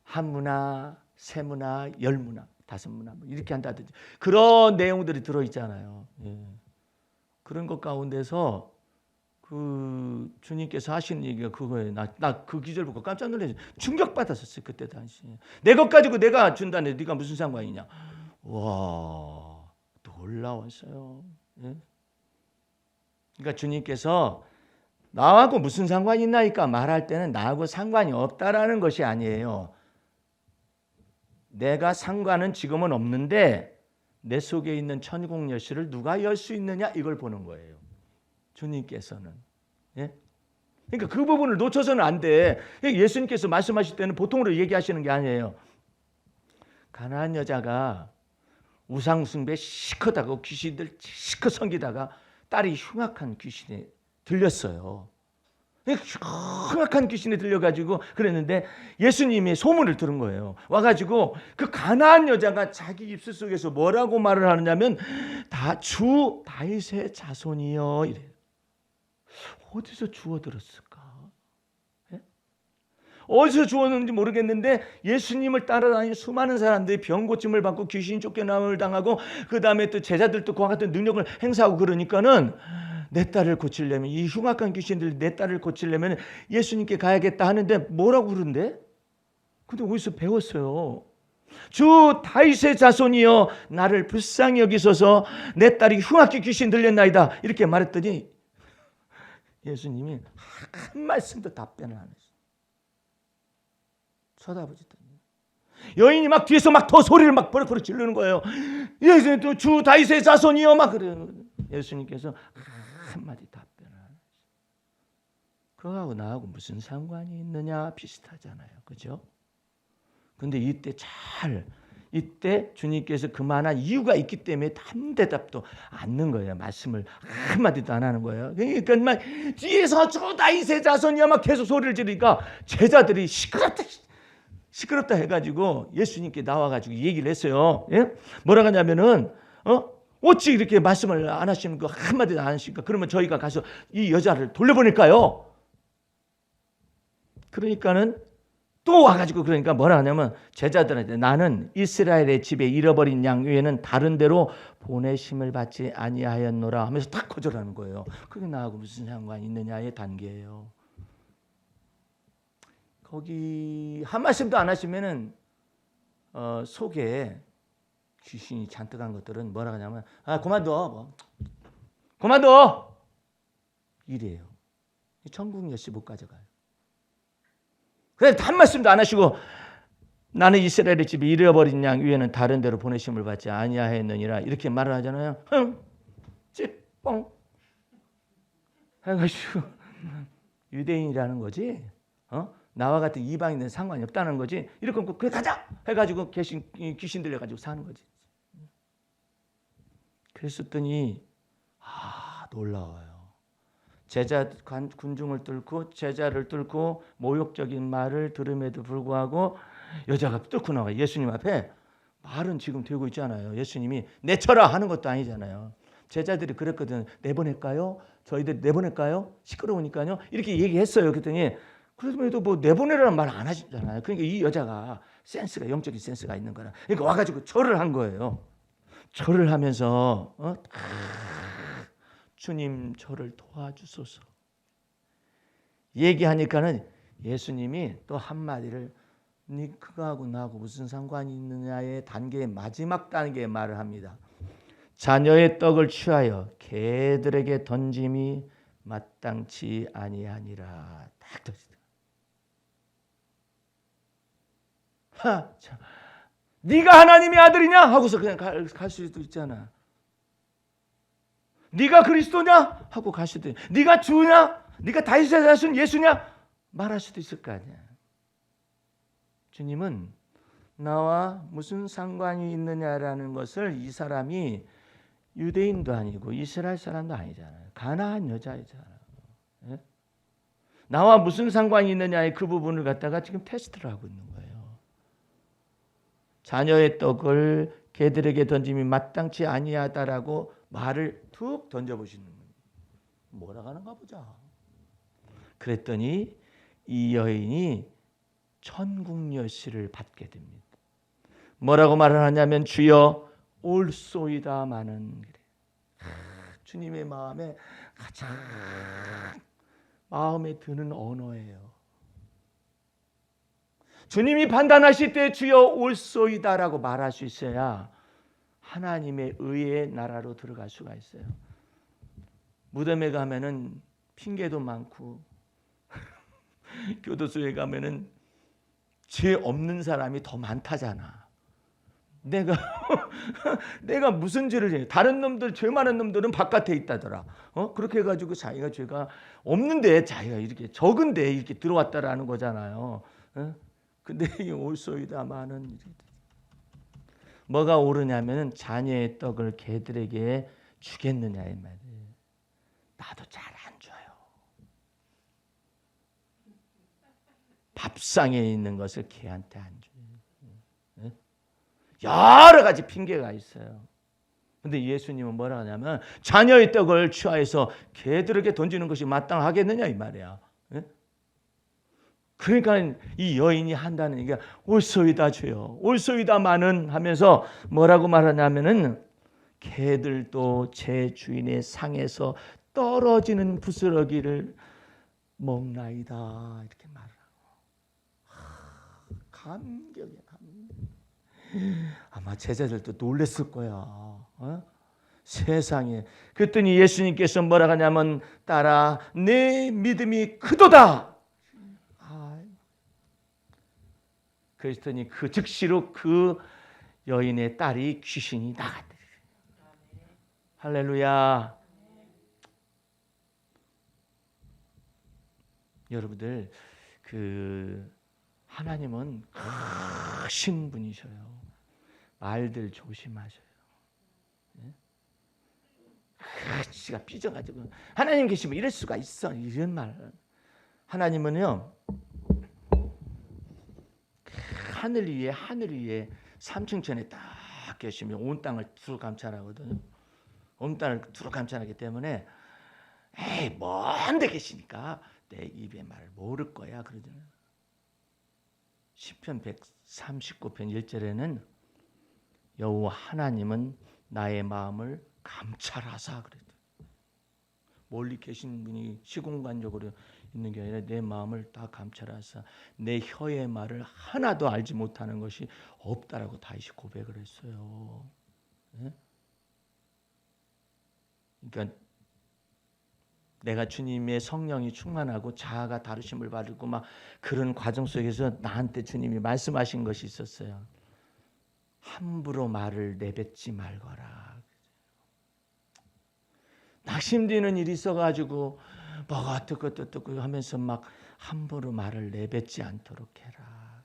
한 문화, 세 문화, 열 문화, 다섯 문화 이렇게 한다든지 그런 내용들이 들어 있잖아요. 예. 그런 것 가운데서 그 주님께서 하시는 얘기가 그거예요. 나 그 기절 보고 깜짝 놀라서 충격받았었어요. 그때 당시에. 내 것 가지고 내가 준다는데 네가 무슨 상관이냐. 와, 놀라웠어요. 예? 그러니까 주님께서 나하고 무슨 상관이 있나니까 말할 때는 나하고 상관이 없다라는 것이 아니에요. 내가 상관은 지금은 없는데 내 속에 있는 천국 열쇠를 누가 열 수 있느냐, 이걸 보는 거예요. 주님께서는. 예? 그러니까 그 부분을 놓쳐서는 안 돼. 예수님께서 말씀하실 때는 보통으로 얘기하시는 게 아니에요. 가나안 여자가 우상 숭배 시커다고 귀신들 시커 섬기다가 딸이 흉악한 귀신에 들렸어요. 흉악한 귀신에 들려가지고 그랬는데 예수님이 소문을 들은 거예요. 와가지고 그 가나안 여자가 자기 입술 속에서 뭐라고 말을 하느냐면 다 주 다윗의 자손이요 이래요. 어디서 주워 들었을까? 예? 어디서 주웠는지 모르겠는데 예수님을 따라다니는 수많은 사람들이 병고침을 받고 귀신 쫓겨남을 당하고 그 다음에 또 제자들도 그와 같은 능력을 행사하고 그러니까는 내 딸을 고치려면, 이 흉악한 귀신들 내 딸을 고치려면 예수님께 가야겠다 하는데 뭐라고 그러는데? 근데 어디서 배웠어요? 주 다윗의 자손이여 나를 불쌍히 여기소서, 내 딸이 흉악히 귀신 들렸나이다 이렇게 말했더니 예수님이 한 말씀도 답변을 안 했어요. 쳐다보지도. 여인이 막 뒤에서 막 더 소리를 막 버럭버럭 지르는 거예요. 예수님 주 다윗의 자손이여 막 그래요. 예수님께서 한마디 답변을 안 했어요. 그거하고 나하고 무슨 상관이 있느냐, 비슷하잖아요. 그죠? 근데 이때 잘 이때 주님께서 그만한 이유가 있기 때문에 한 대답도 않는 거예요. 말씀을 한마디도 안 하는 거예요. 그러니까 막 뒤에서 저 다윗의 자손이야 막 계속 소리를 지르니까 제자들이 시끄럽다 해가지고 예수님께 나와가지고 얘기를 했어요. 예? 뭐라고 하냐면은 어찌 이렇게 말씀을 안 하시는 거 한마디도 안 하시니까 그러면 저희가 가서 이 여자를 돌려보낼까요? 그러니까는 또 와가지고 그러니까 뭐라 하냐면 제자들한테 나는 이스라엘의 집에 잃어버린 양 외에는 다른 데로 보내심을 받지 아니하였노라 하면서 딱 거절하는 거예요. 그게 나하고 무슨 상관이 있느냐의 단계예요. 거기 한 말씀도 안 하시면은 속에 귀신이 잔뜩 한 것들은 뭐라 하냐면 그만둬 그만둬 이래요. 천국 열쇠 못 가져가요. 그래서 한 말씀도 안 하시고 나는 이스라엘의 집에 잃어버린 양 위에는 다른 데로 보내심을 받지 아니하였느니라 이렇게 말을 하잖아요. 찌뽕 해가지고 유대인이라는 거지. 나와 같은 이방인은 상관이 없다는 거지. 이렇게 그래 가자 해가지고 귀신 들려가지고 사는 거지. 그랬더니 놀라워요. 군중을 뚫고 제자를 뚫고 모욕적인 말을 들음에도 불구하고 여자가 뚫고 나와요. 예수님 앞에 말은 지금 되고 있잖아요. 예수님이 내쳐라 하는 것도 아니잖아요. 제자들이 그랬거든. 내보낼까요? 저희들 내보낼까요? 시끄러우니까요. 이렇게 얘기했어요. 그랬더니 그래도 뭐 내보내라는 말 안 하시잖아요. 그러니까 이 여자가 영적인 센스가 있는 거라. 그러니까 와가지고 절을 한 거예요. 절을 하면서 주님 저를 도와주소서 얘기하니까는 예수님이 또 한마디를 그거하고 나하고 무슨 상관이 있느냐의 단계의 마지막 단계의 말을 합니다. 자녀의 떡을 취하여 개들에게 던짐이 마땅치 아니하니라. 딱 던지다. 네가 하나님의 아들이냐 하고서 그냥 갈 수도 있잖아. 네가 그리스도냐 하고 갈 수도 있. 네가 주냐? 네가 다윗의 자손 예수냐? 말할 수도 있을 거 아니야. 주님은 나와 무슨 상관이 있느냐라는 것을 이 사람이 유대인도 아니고 이스라엘 사람도 아니잖아요. 가나안 여자이잖아요. 예? 나와 무슨 상관이 있느냐의 그 부분을 갖다가 지금 테스트를 하고 있는 거예요. 자녀의 떡을 개들에게 던짐이 마땅치 아니하다라고 말을 툭 던져보시는 거예요. 뭐라고 하는가 보자. 그랬더니 이 여인이 천국 열쇠를 받게 됩니다. 뭐라고 말을 하냐면 주여 올소이다마는 주님의 마음에 가장 마음에 드는 언어예요. 주님이 판단하실 때 주여 올소이다라고 말할 수 있어야 하나님의 의의 나라로 들어갈 수가 있어요. 무덤에 가면은 핑계도 많고 교도소에 가면은 죄 없는 사람이 더 많다잖아. 내가 무슨 죄를 해? 다른 놈들 죄 많은 놈들은 바깥에 있다더라. 그렇게 해가지고 자기가 죄가 없는데 자기가 이렇게 적은데 이렇게 들어왔다라는 거잖아요. 근데 이 올소이다마는 뭐가 오르냐면은 자녀의 떡을 개들에게 주겠느냐 이 말이에요. 나도 잘 안 줘요. 밥상에 있는 것을 개한테 안 줘요. 여러 가지 핑계가 있어요. 근데 예수님은 뭐라 하냐면 자녀의 떡을 취하여서 개들에게 던지는 것이 마땅하겠느냐 이 말이야. 그러니까 이 여인이 한다는 얘기가 올소이다 주여 올소이다마는 하면서 뭐라고 말하냐면은 개들도 제 주인의 상에서 떨어지는 부스러기를 먹나이다 이렇게 말하고 감격이야. 아마 제자들도 놀랬을 거야. 세상에. 그랬더니 예수님께서 뭐라고 하냐면 딸아 내 믿음이 크도다. 그랬더니 그 즉시로 그 여인의 딸이 귀신이 나갔대. 할렐루야. 여러분들 하나님은 크신 분이셔요. 말들 조심하셔요. 씨가 삐져가지고 하나님 계시면 이럴 수가 있어, 이런 말. 하나님은요 하늘 위에 삼층천에 딱 계시면 온 땅을 두루 감찰하거든요. 온 땅을 두루 감찰하기 때문에 에이 먼데 계시니까 내 입의 말을 모를 거야 그러잖아요. 시편 139편 1절에는 여호와 하나님은 나의 마음을 감찰하사 그랬죠. 멀리 계신 분이 시공간적으로 있는 게 아니라 내 마음을 다 감찰하사 내 혀의 말을 하나도 알지 못하는 것이 없다라고 다윗이 고백을 했어요. 네? 그러니까 내가 주님의 성령이 충만하고 자아가 다루심을 받고 막 그런 과정 속에서 나한테 주님이 말씀하신 것이 있었어요. 함부로 말을 내뱉지 말거라. 낙심되는 일이 있어가지고 뭐가 어떻고 하면서 막 함부로 말을 내뱉지 않도록 해라.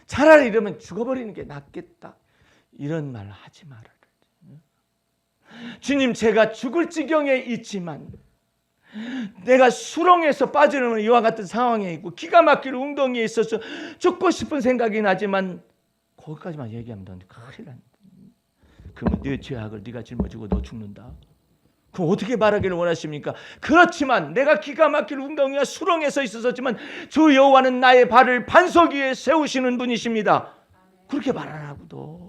차라리 이러면 죽어버리는 게 낫겠다. 이런 말 하지 말아라. 주님, 제가 죽을 지경에 있지만 내가 수렁에서 빠지는 이와 같은 상황에 있고 기가 막힐 웅덩이에 있어서 죽고 싶은 생각이 나지만 거기까지만 얘기하면 넌 큰일 난다. 그러면 네 죄악을 네가 짊어지고 너 죽는다. 그럼 어떻게 말하기를 원하십니까? 그렇지만 내가 기가 막힐 웅덩이와 수렁에 서 있었지만 주 여호와는 나의 발을 반석 위에 세우시는 분이십니다. 그렇게 말하라고도.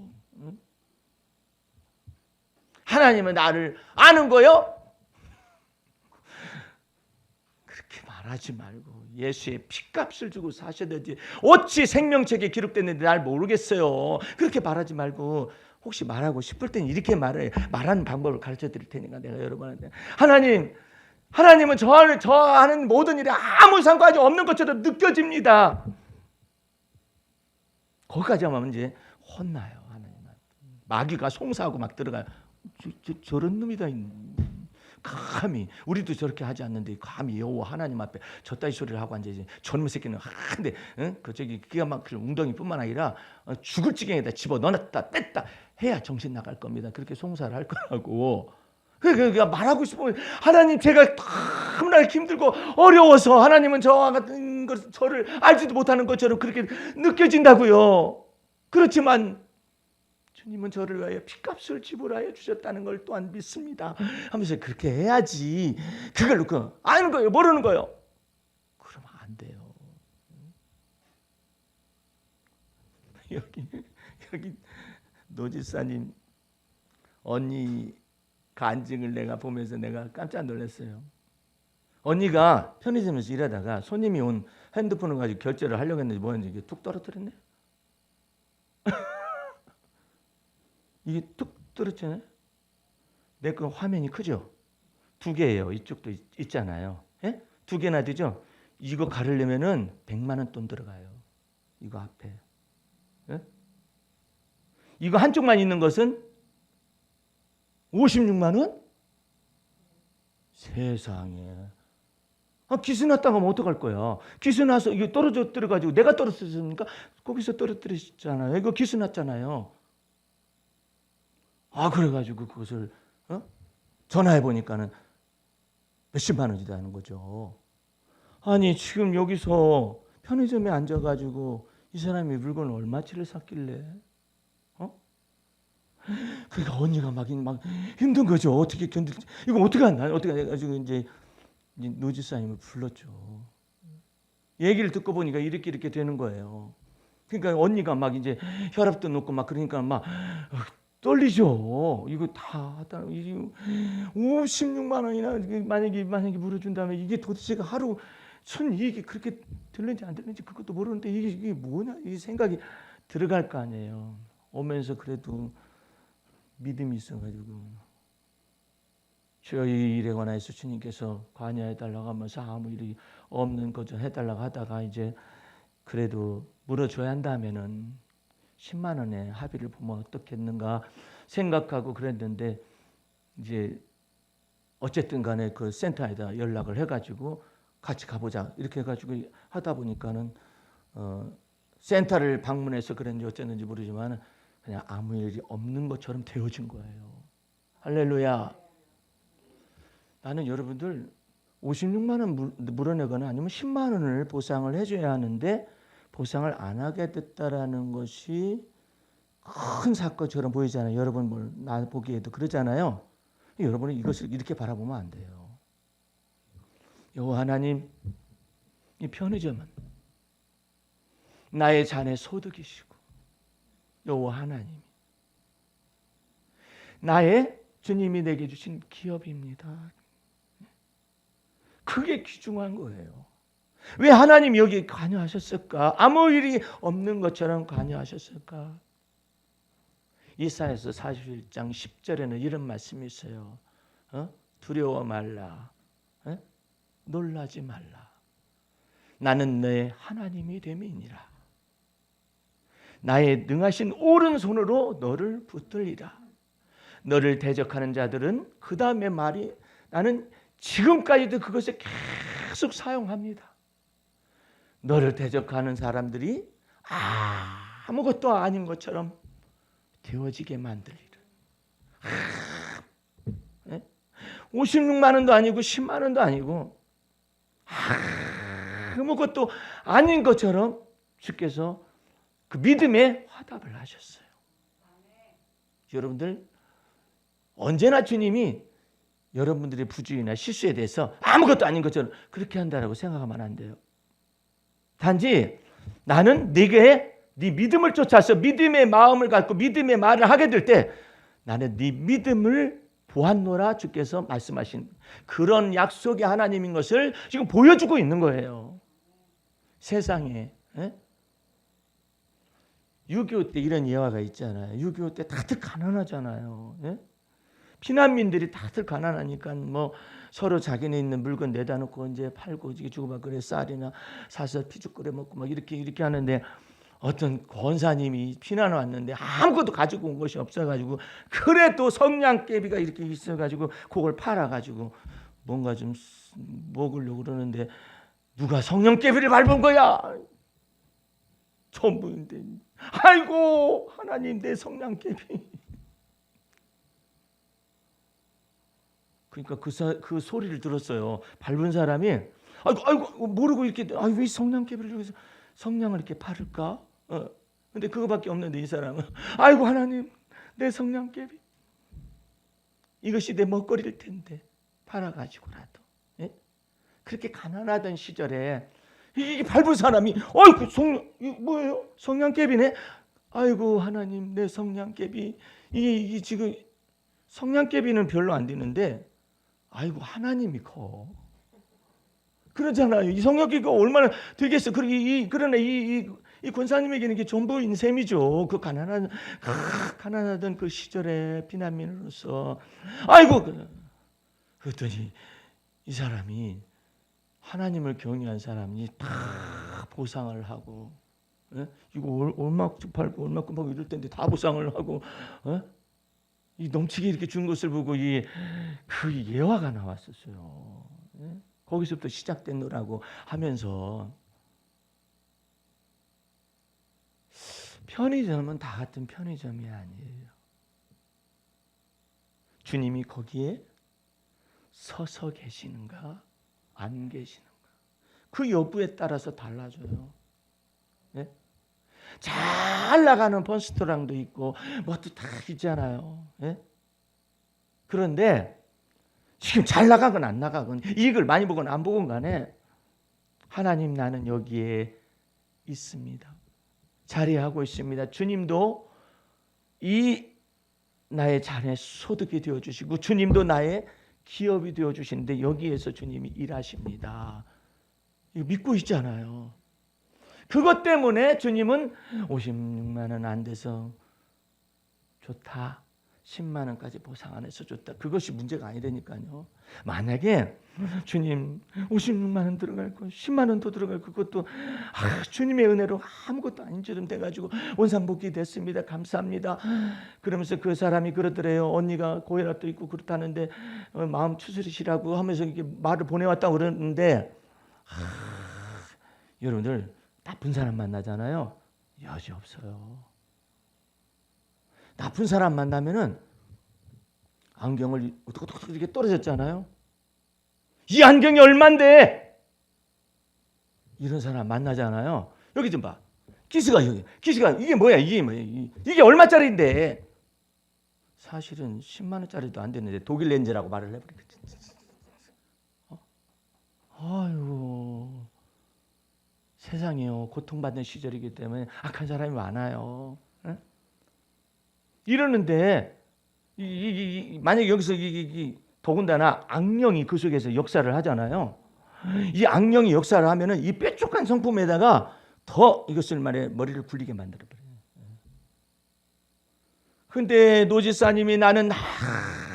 하나님은 나를 아는 거요? 그렇게 말하지 말고 예수의 피값을 주고 사셔야 되지. 어찌 생명책에 기록됐는데 날 모르겠어요. 그렇게 말하지 말고 혹시 말하고 싶을 때는 이렇게 말하는 방법을 가르쳐 드릴 테니까 내가 여러분한테 하나님은 저 하는 모든 일에 아무 상관이 없는 것처럼 느껴집니다. 거기까지 하면 이제 혼나요. 하나님한테. 마귀가 송사하고 막 들어가요. 저런 놈이다. 감히 우리도 저렇게 하지 않는데 감히 여호와 하나님 앞에 저따위 소리를 하고 앉아있지. 저놈의 새끼는 한데 그 저기 기가 막힐 웅덩이뿐만 아니라 죽을 지경에다 집어 넣었다 뺐다 해야 정신 나갈 겁니다. 그렇게 송사를 할 거라고. 그러니까 말하고 싶으면 하나님 제가 너무나 힘들고 어려워서 하나님은 저와 같은 것 저를 알지도 못하는 것처럼 그렇게 느껴진다고요. 그렇지만 주님은 저를 위하여 피값을 지불하여 주셨다는 걸 또한 믿습니다 하면서 그렇게 해야지. 그걸 놓고 아는 거예요 모르는 거예요 그러면 안 돼요. 여기 노지사님 언니 간증을 내가 보면서 내가 깜짝 놀랐어요. 언니가 편의점에서 일하다가 손님이 온 핸드폰을 가지고 결제를 하려고 했는데 뭐였는지 이게 툭 떨어뜨렸네. 이게 툭 떨어졌잖아요. 내 거 화면이 크죠? 2개예요. 이쪽도 있잖아요. 예? 2개나 되죠? 이거 가르려면은 100만 원 돈 들어가요. 이거 앞에. 예? 이거 한쪽만 있는 것은 56만 원? 세상에. 기스 났다고 하면 어떡할 거야? 기스 나서 이거 떨어져가지고 내가 떨어뜨렸으니까 거기서 떨어뜨리셨잖아요. 이거 기스 났잖아요. 그래가지고 그것을 전화해 보니까는 몇십만 원이라는 거죠. 아니 지금 여기서 편의점에 앉아가지고 이 사람이 물건을 얼마치를 샀길래? 그러니까 언니가 막 힘든 거죠. 어떻게 견딜지 이거 어떻게 한다? 어떻게 해가지고 이제 노지사님을 불렀죠. 얘기를 듣고 보니까 이렇게 되는 거예요. 그러니까 언니가 막 이제 혈압도 높고 막 그러니까 막 떨리죠. 이거 다 하다 56만 원이나 만약에 물어준다면 이게 도대체가 하루 순이익이 그렇게 들는지 안 들는지 그것도 모르는데 이게 뭐냐 이 생각이 들어갈 거 아니에요. 오면서 그래도 믿음이 있어가지고 저희 일에 관해서 주님께서 관여해달라고 하면서 아무 일이 없는 거죠 해달라고 하다가 이제 그래도 물어줘야 한다면은 10만 원에 합의를 보면 어떻겠는가 생각하고 그랬는데 이제 어쨌든 간에 그 센터에다 연락을 해가지고 같이 가보자 이렇게 해가지고 하다 보니까는 센터를 방문해서 그런지 어쨌는지 모르지만 그냥 아무 일이 없는 것처럼 되어진 거예요. 할렐루야. 나는 여러분들 56만 원 물어내거나 아니면 10만 원을 보상을 해줘야 하는데 보상을 안 하게 됐다라는 것이 큰 사건처럼 보이잖아요. 여러분 나 보기에도 그러잖아요. 여러분은 이것을 이렇게 바라보면 안 돼요. 여호와 하나님, 이 편의점은 나의 자네 소득이시고 여호와 하나님이 나의 주님이 내게 주신 기업입니다. 그게 귀중한 거예요. 왜 하나님이 여기 관여하셨을까? 아무 일이 없는 것처럼 관여하셨을까? 이사야서 41장 10절에는 이런 말씀이 있어요. 두려워 말라. 놀라지 말라. 나는 너의 하나님이 됨이니라. 나의 능하신 오른손으로 너를 붙들리라. 너를 대적하는 자들은 그 다음에 말이 나는 지금까지도 그것을 계속 사용합니다. 너를 대적하는 사람들이 아무것도 아닌 것처럼 되어지게 만들리라. 56만 원도 아니고 10만 원도 아니고 아무것도 아닌 것처럼 주께서 그 믿음에 화답을 하셨어요. 여러분들 언제나 주님이 여러분들의 부주의나 실수에 대해서 아무것도 아닌 것처럼 그렇게 한다라고 생각하면 안 돼요. 단지 나는 네게 네 믿음을 쫓아서 믿음의 마음을 갖고 믿음의 말을 하게 될 때 나는 네 믿음을 보았노라 주께서 말씀하신 그런 약속의 하나님인 것을 지금 보여주고 있는 거예요. 세상에. 6.25 때 이런 예화가 있잖아요. 6.25 때 다들 가난하잖아요. 피난민들이 다들 가난하니까 뭐 서로 자기네 있는 물건 내다 놓고 이제 팔고 주고받고 그래 쌀이나 사서 피죽 끓여 먹고 막 이렇게 하는데 어떤 권사님이 피난 왔는데 아무것도 가지고 온 것이 없어가지고 그래도 성냥개비가 이렇게 있어가지고 그걸 팔아가지고 뭔가 좀 먹으려고 그러는데 누가 성냥개비를 밟은 거야? 전부인데 아이고 하나님 내 성냥개비. 그러니까 그 소리를 들었어요. 밟은 사람이 아이고 모르고 이렇게 왜 성냥개비를 여기서 성냥을 이렇게 팔을까? 근데 그거밖에 없는데 이 사람은 아이고 하나님 내 성냥개비 이것이 내 먹거리일 텐데 팔아가지고라도. 그렇게 가난하던 시절에 이 밟은 사람이 아이고 뭐예요? 성냥개비네. 아이고 하나님 내 성냥개비 이 지금 성냥개비는 별로 안 되는데 아이고 하나님이 커. 그러잖아요. 이 성령기가 얼마나 되겠어. 그러나 이 권사님에게는 이게 전부인 셈이죠. 그 가난하던 그 시절에 피난민으로서 아이고 그랬더니 이 사람이 하나님을 경외한 사람이 다 보상을 하고 이거 얼마큼 팔고 얼마큼 하고 이럴 텐데 다 보상을 하고 이 넘치게 이렇게 준 것을 보고 그 예화가 나왔었어요. 거기서부터 시작됐노라고 하면서 편의점은 다 같은 편의점이 아니에요. 주님이 거기에 서서 계시는가 안 계시는가 그 여부에 따라서 달라져요. 잘 나가는 펀스토랑도 있고 뭐도 다 있잖아요. 그런데 지금 잘 나가건 안 나가건 이익을 많이 보건 안 보건 간에 하나님 나는 여기에 있습니다. 자리하고 있습니다. 주님도 이 나의 자녀 소득이 되어주시고 주님도 나의 기업이 되어주시는데 여기에서 주님이 일하십니다. 이거 믿고 있잖아요. 그것 때문에 주님은 56만 원 안 돼서 좋다. 10만 원까지 보상 안 해서 줬다. 그것이 문제가 아니라니까요. 만약에 주님 56만 원 들어갈 거 10만 원 더 들어갈 그것도 주님의 은혜로 아무것도 아닌 줄은 돼가지고 원상복귀 됐습니다. 감사합니다. 그러면서 그 사람이 그러더래요. 언니가 고혈압도 있고 그렇다는데 마음 추스리시라고 하면서 이렇게 말을 보내왔다고 그러는데 여러분들 나쁜 사람 만나잖아요. 여지 없어요. 나쁜 사람 만나면은 안경을 이렇게 떨어졌잖아요. 이 안경이 얼만데? 이런 사람 만나잖아요. 여기 좀 봐. 기스가 이게 뭐야? 이게 얼마짜리인데? 사실은 10만 원짜리도 안 되는데 독일 렌즈라고 말을 해버리거든. 아유, 세상이요. 고통받는 시절이기 때문에 악한 사람이 많아요. 에? 이러는데 만약에 여기서 더군다나 악령이 그 속에서 역사를 하잖아요. 이 악령이 역사를 하면은 이 뾰족한 성품에다가 더 이것을 말해 머리를 굴리게 만들어버려요. 근데 노지사님이 나는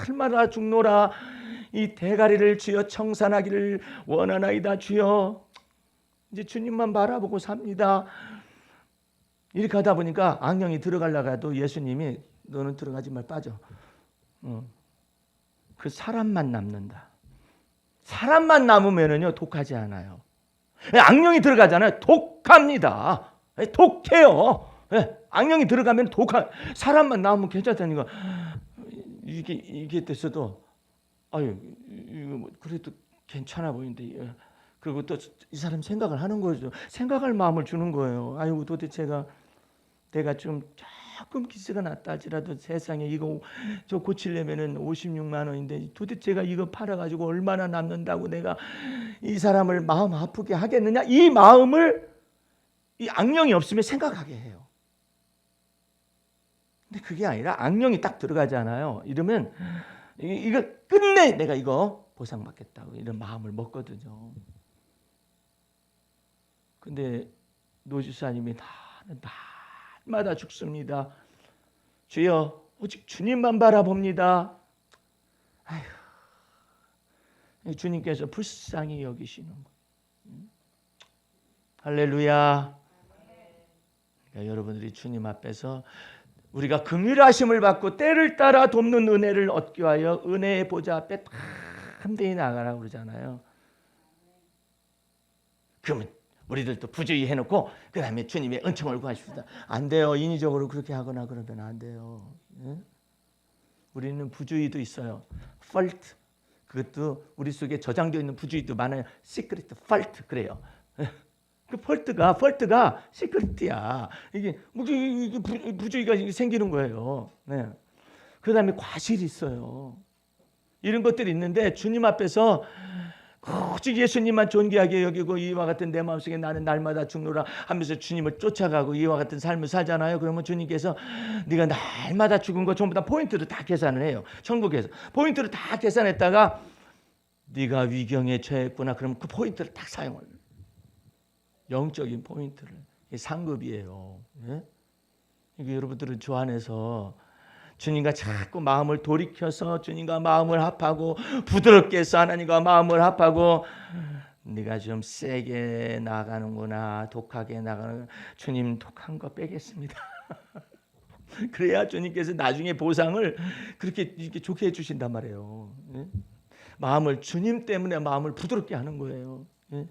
날마다 죽노라 이 대가리를 주여 청산하기를 원하나이다 주여. 이제 주님만 바라보고 삽니다. 이렇게 하다 보니까 악령이 들어가려고 예수님이 너는 들어가지 말 빠져. 그 사람만 남는다. 사람만 남으면은요 독하지 않아요. 악령이 들어가잖아요. 독합니다. 독해요. 악령이 들어가면 사람만 남으면 괜찮다니까. 이게 됐어도 아유 이거 그래도 괜찮아 보이는데. 그리고 또 이 사람 생각을 하는 거죠. 생각할 마음을 주는 거예요. 아유 도대체 내가 좀 조금 기스가 났다 할지라도 세상에 이거 저 고치려면은 56만 원인데 도대체 제가 이거 팔아가지고 얼마나 남는다고 내가 이 사람을 마음 아프게 하겠느냐? 이 마음을 이 악령이 없으면 생각하게 해요. 근데 그게 아니라 악령이 딱 들어가잖아요. 이러면 이거 끝내 내가 이거 보상받겠다고 이런 마음을 먹거든요. 근데 노지사님이 날마다 죽습니다. 주여 오직 주님만 바라봅니다. 아휴, 주님께서 불쌍히 여기시는 거예요. 할렐루야. 그러니까 여러분들이 주님 앞에서 우리가 긍휼하심을 받고 때를 따라 돕는 은혜를 얻기 위하여 은혜의 보좌 앞에 담대히 나가라고 그러잖아요. 그러면 우리들도 부주의 해놓고 그 다음에 주님의 은총을 구하십시다. 안 돼요. 인위적으로 그렇게 하거나 그러면 안 돼요. 예? 우리는 부주의도 있어요. fault. 그것도 우리 속에 저장되어 있는 부주의도 많아요. secret fault 그래요. 그 fault가 secret이야. 이게 부주의가 생기는 거예요. 네. 그 다음에 과실이 있어요. 이런 것들이 있는데 주님 앞에서 오직 예수님만 존귀하게 여기고 이와 같은 내 마음속에 나는 날마다 죽노라 하면서 주님을 쫓아가고 이와 같은 삶을 살잖아요. 그러면 주님께서 네가 날마다 죽은 거 전부 다 포인트를 다 계산을 해요. 천국에서 포인트를 다 계산했다가 네가 위경에 처했구나. 그러면 그 포인트를 딱 사용을 영적인 포인트를 상급이에요. 예? 이게 여러분들은 주 안에서 주님과 자꾸 마음을 돌이켜서 주님과 마음을 합하고 부드럽게 해서 하나님과 마음을 합하고 네가 좀 세게 나가는구나 독하게 나가는 주님 독한 거 빼겠습니다. 그래야 주님께서 나중에 보상을 그렇게 이렇게 좋게 해주신단 말이에요. 예? 마음을 주님 때문에 마음을 부드럽게 하는 거예요. 예?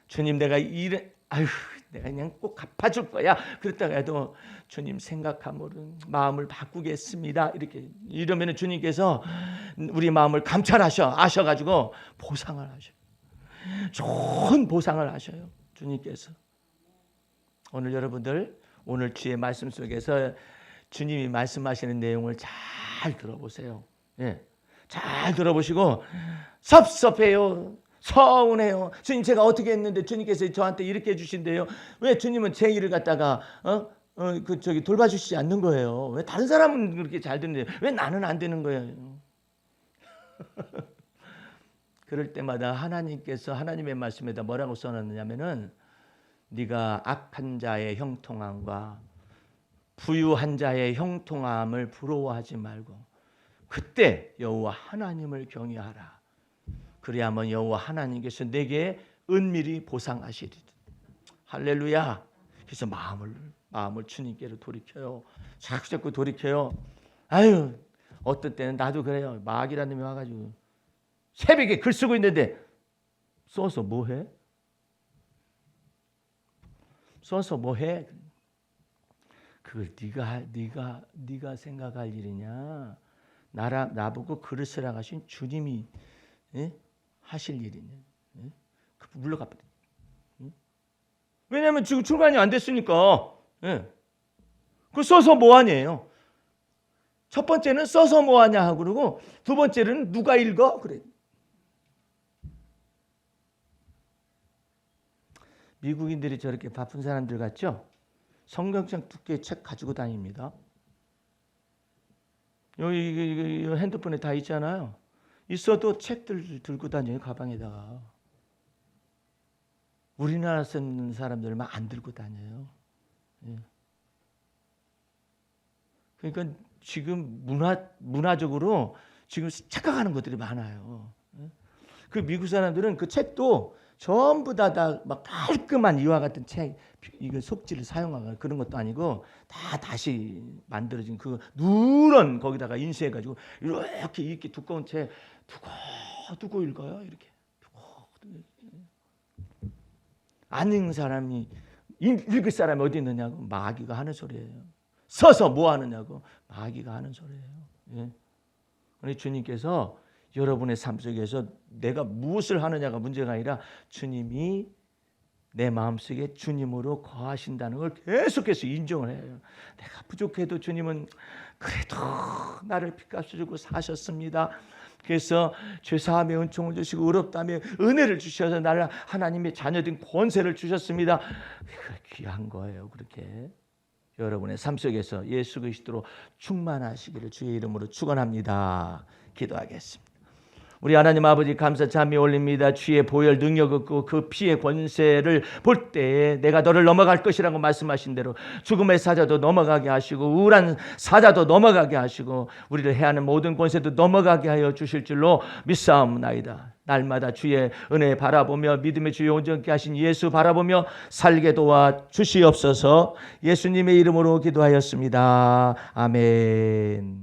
주님 내가 내가 그냥 꼭 갚아줄 거야. 그랬다가 해도 주님 생각함으로 마음을 바꾸겠습니다. 이러면 주님께서 우리 마음을 아셔가지고 보상을 하셔요. 좋은 보상을 하셔요. 주님께서. 오늘 여러분들 오늘 주의 말씀 속에서 주님이 말씀하시는 내용을 잘 들어보세요. 예, 잘 들어보시고 섭섭해요. 서운해요. 주님 제가 어떻게 했는데 주님께서 저한테 이렇게 해주신대요. 왜 주님은 제 일을 갖다가 돌봐주시지 않는 거예요. 왜 다른 사람은 그렇게 잘 되는데 왜 나는 안 되는 거예요. 그럴 때마다 하나님께서 하나님의 말씀에다 뭐라고 써놨느냐면은 네가 악한 자의 형통함과 부유한 자의 형통함을 부러워하지 말고 그때 여호와 하나님을 경외하라. 그래야만 여호와 하나님께서 내게 은밀히 보상하시리라. 할렐루야. 그래서 마음을 주님께로 돌이켜요. 자꾸 돌이켜요. 아유 어떤 때는 나도 그래요. 마귀라는 놈이 와가지고 새벽에 글 쓰고 있는데 써서 뭐해? 써서 뭐해? 그걸 네가 생각할 일이냐? 나보고 그릇으라 하신 주님이 하실 일이냐? 그 물러가 버려. 왜냐하면 지금 출간이 안 됐으니까. 그 써서 뭐하냐요? 첫 번째는 써서 뭐하냐 하고 그러고 두 번째는 누가 읽어? 그래. 미국인들이 저렇게 바쁜 사람들 같죠? 성경책 두께의 책 가지고 다닙니다. 여기 핸드폰에 다 있잖아요. 있어도 책들 들고 다녀요, 가방에다가. 우리나라 쓰는 사람들만 안 들고 다녀요. 그러니까 지금 문화적으로 지금 착각하는 것들이 많아요. 그 미국 사람들은 그 책도 전부 다 막 깔끔한 이와 같은 책, 이거 속지를 사용하거나 그런 것도 아니고 다 다시 만들어진 그 누런 거기다가 인쇄해가지고 이렇게 두꺼운 책 두고 읽어요. 이렇게 안 읽는 사람이 읽을 사람이 어디 있느냐고 마귀가 하는 소리예요. 써서 뭐 하느냐고 마귀가 하는 소리예요. 우리 주님께서 여러분의 삶 속에서 내가 무엇을 하느냐가 문제가 아니라 주님이 내 마음속에 주님으로 거하신다는 걸 계속해서 인정을 해요. 내가 부족해도 주님은 그래도 나를 핏값을 주고 사셨습니다. 그래서 죄사함의 은총을 주시고 의롭다며 은혜를 주셔서 나를 하나님의 자녀된 권세를 주셨습니다. 귀한 거예요. 그렇게 여러분의 삶 속에서 예수 그리스도로 충만하시기를 주의 이름으로 축원합니다. 기도하겠습니다. 우리 하나님 아버지 감사 참여 올립니다. 주의 보혈 능력 없고 그 피의 권세를 볼 때에 내가 너를 넘어갈 것이라고 말씀하신 대로 죽음의 사자도 넘어가게 하시고 우울한 사자도 넘어가게 하시고 우리를 해하는 모든 권세도 넘어가게 하여 주실 줄로 믿사옵나이다. 날마다 주의 은혜 바라보며 믿음의 주의 온전케 하신 예수 바라보며 살게 도와 주시옵소서. 예수님의 이름으로 기도하였습니다. 아멘.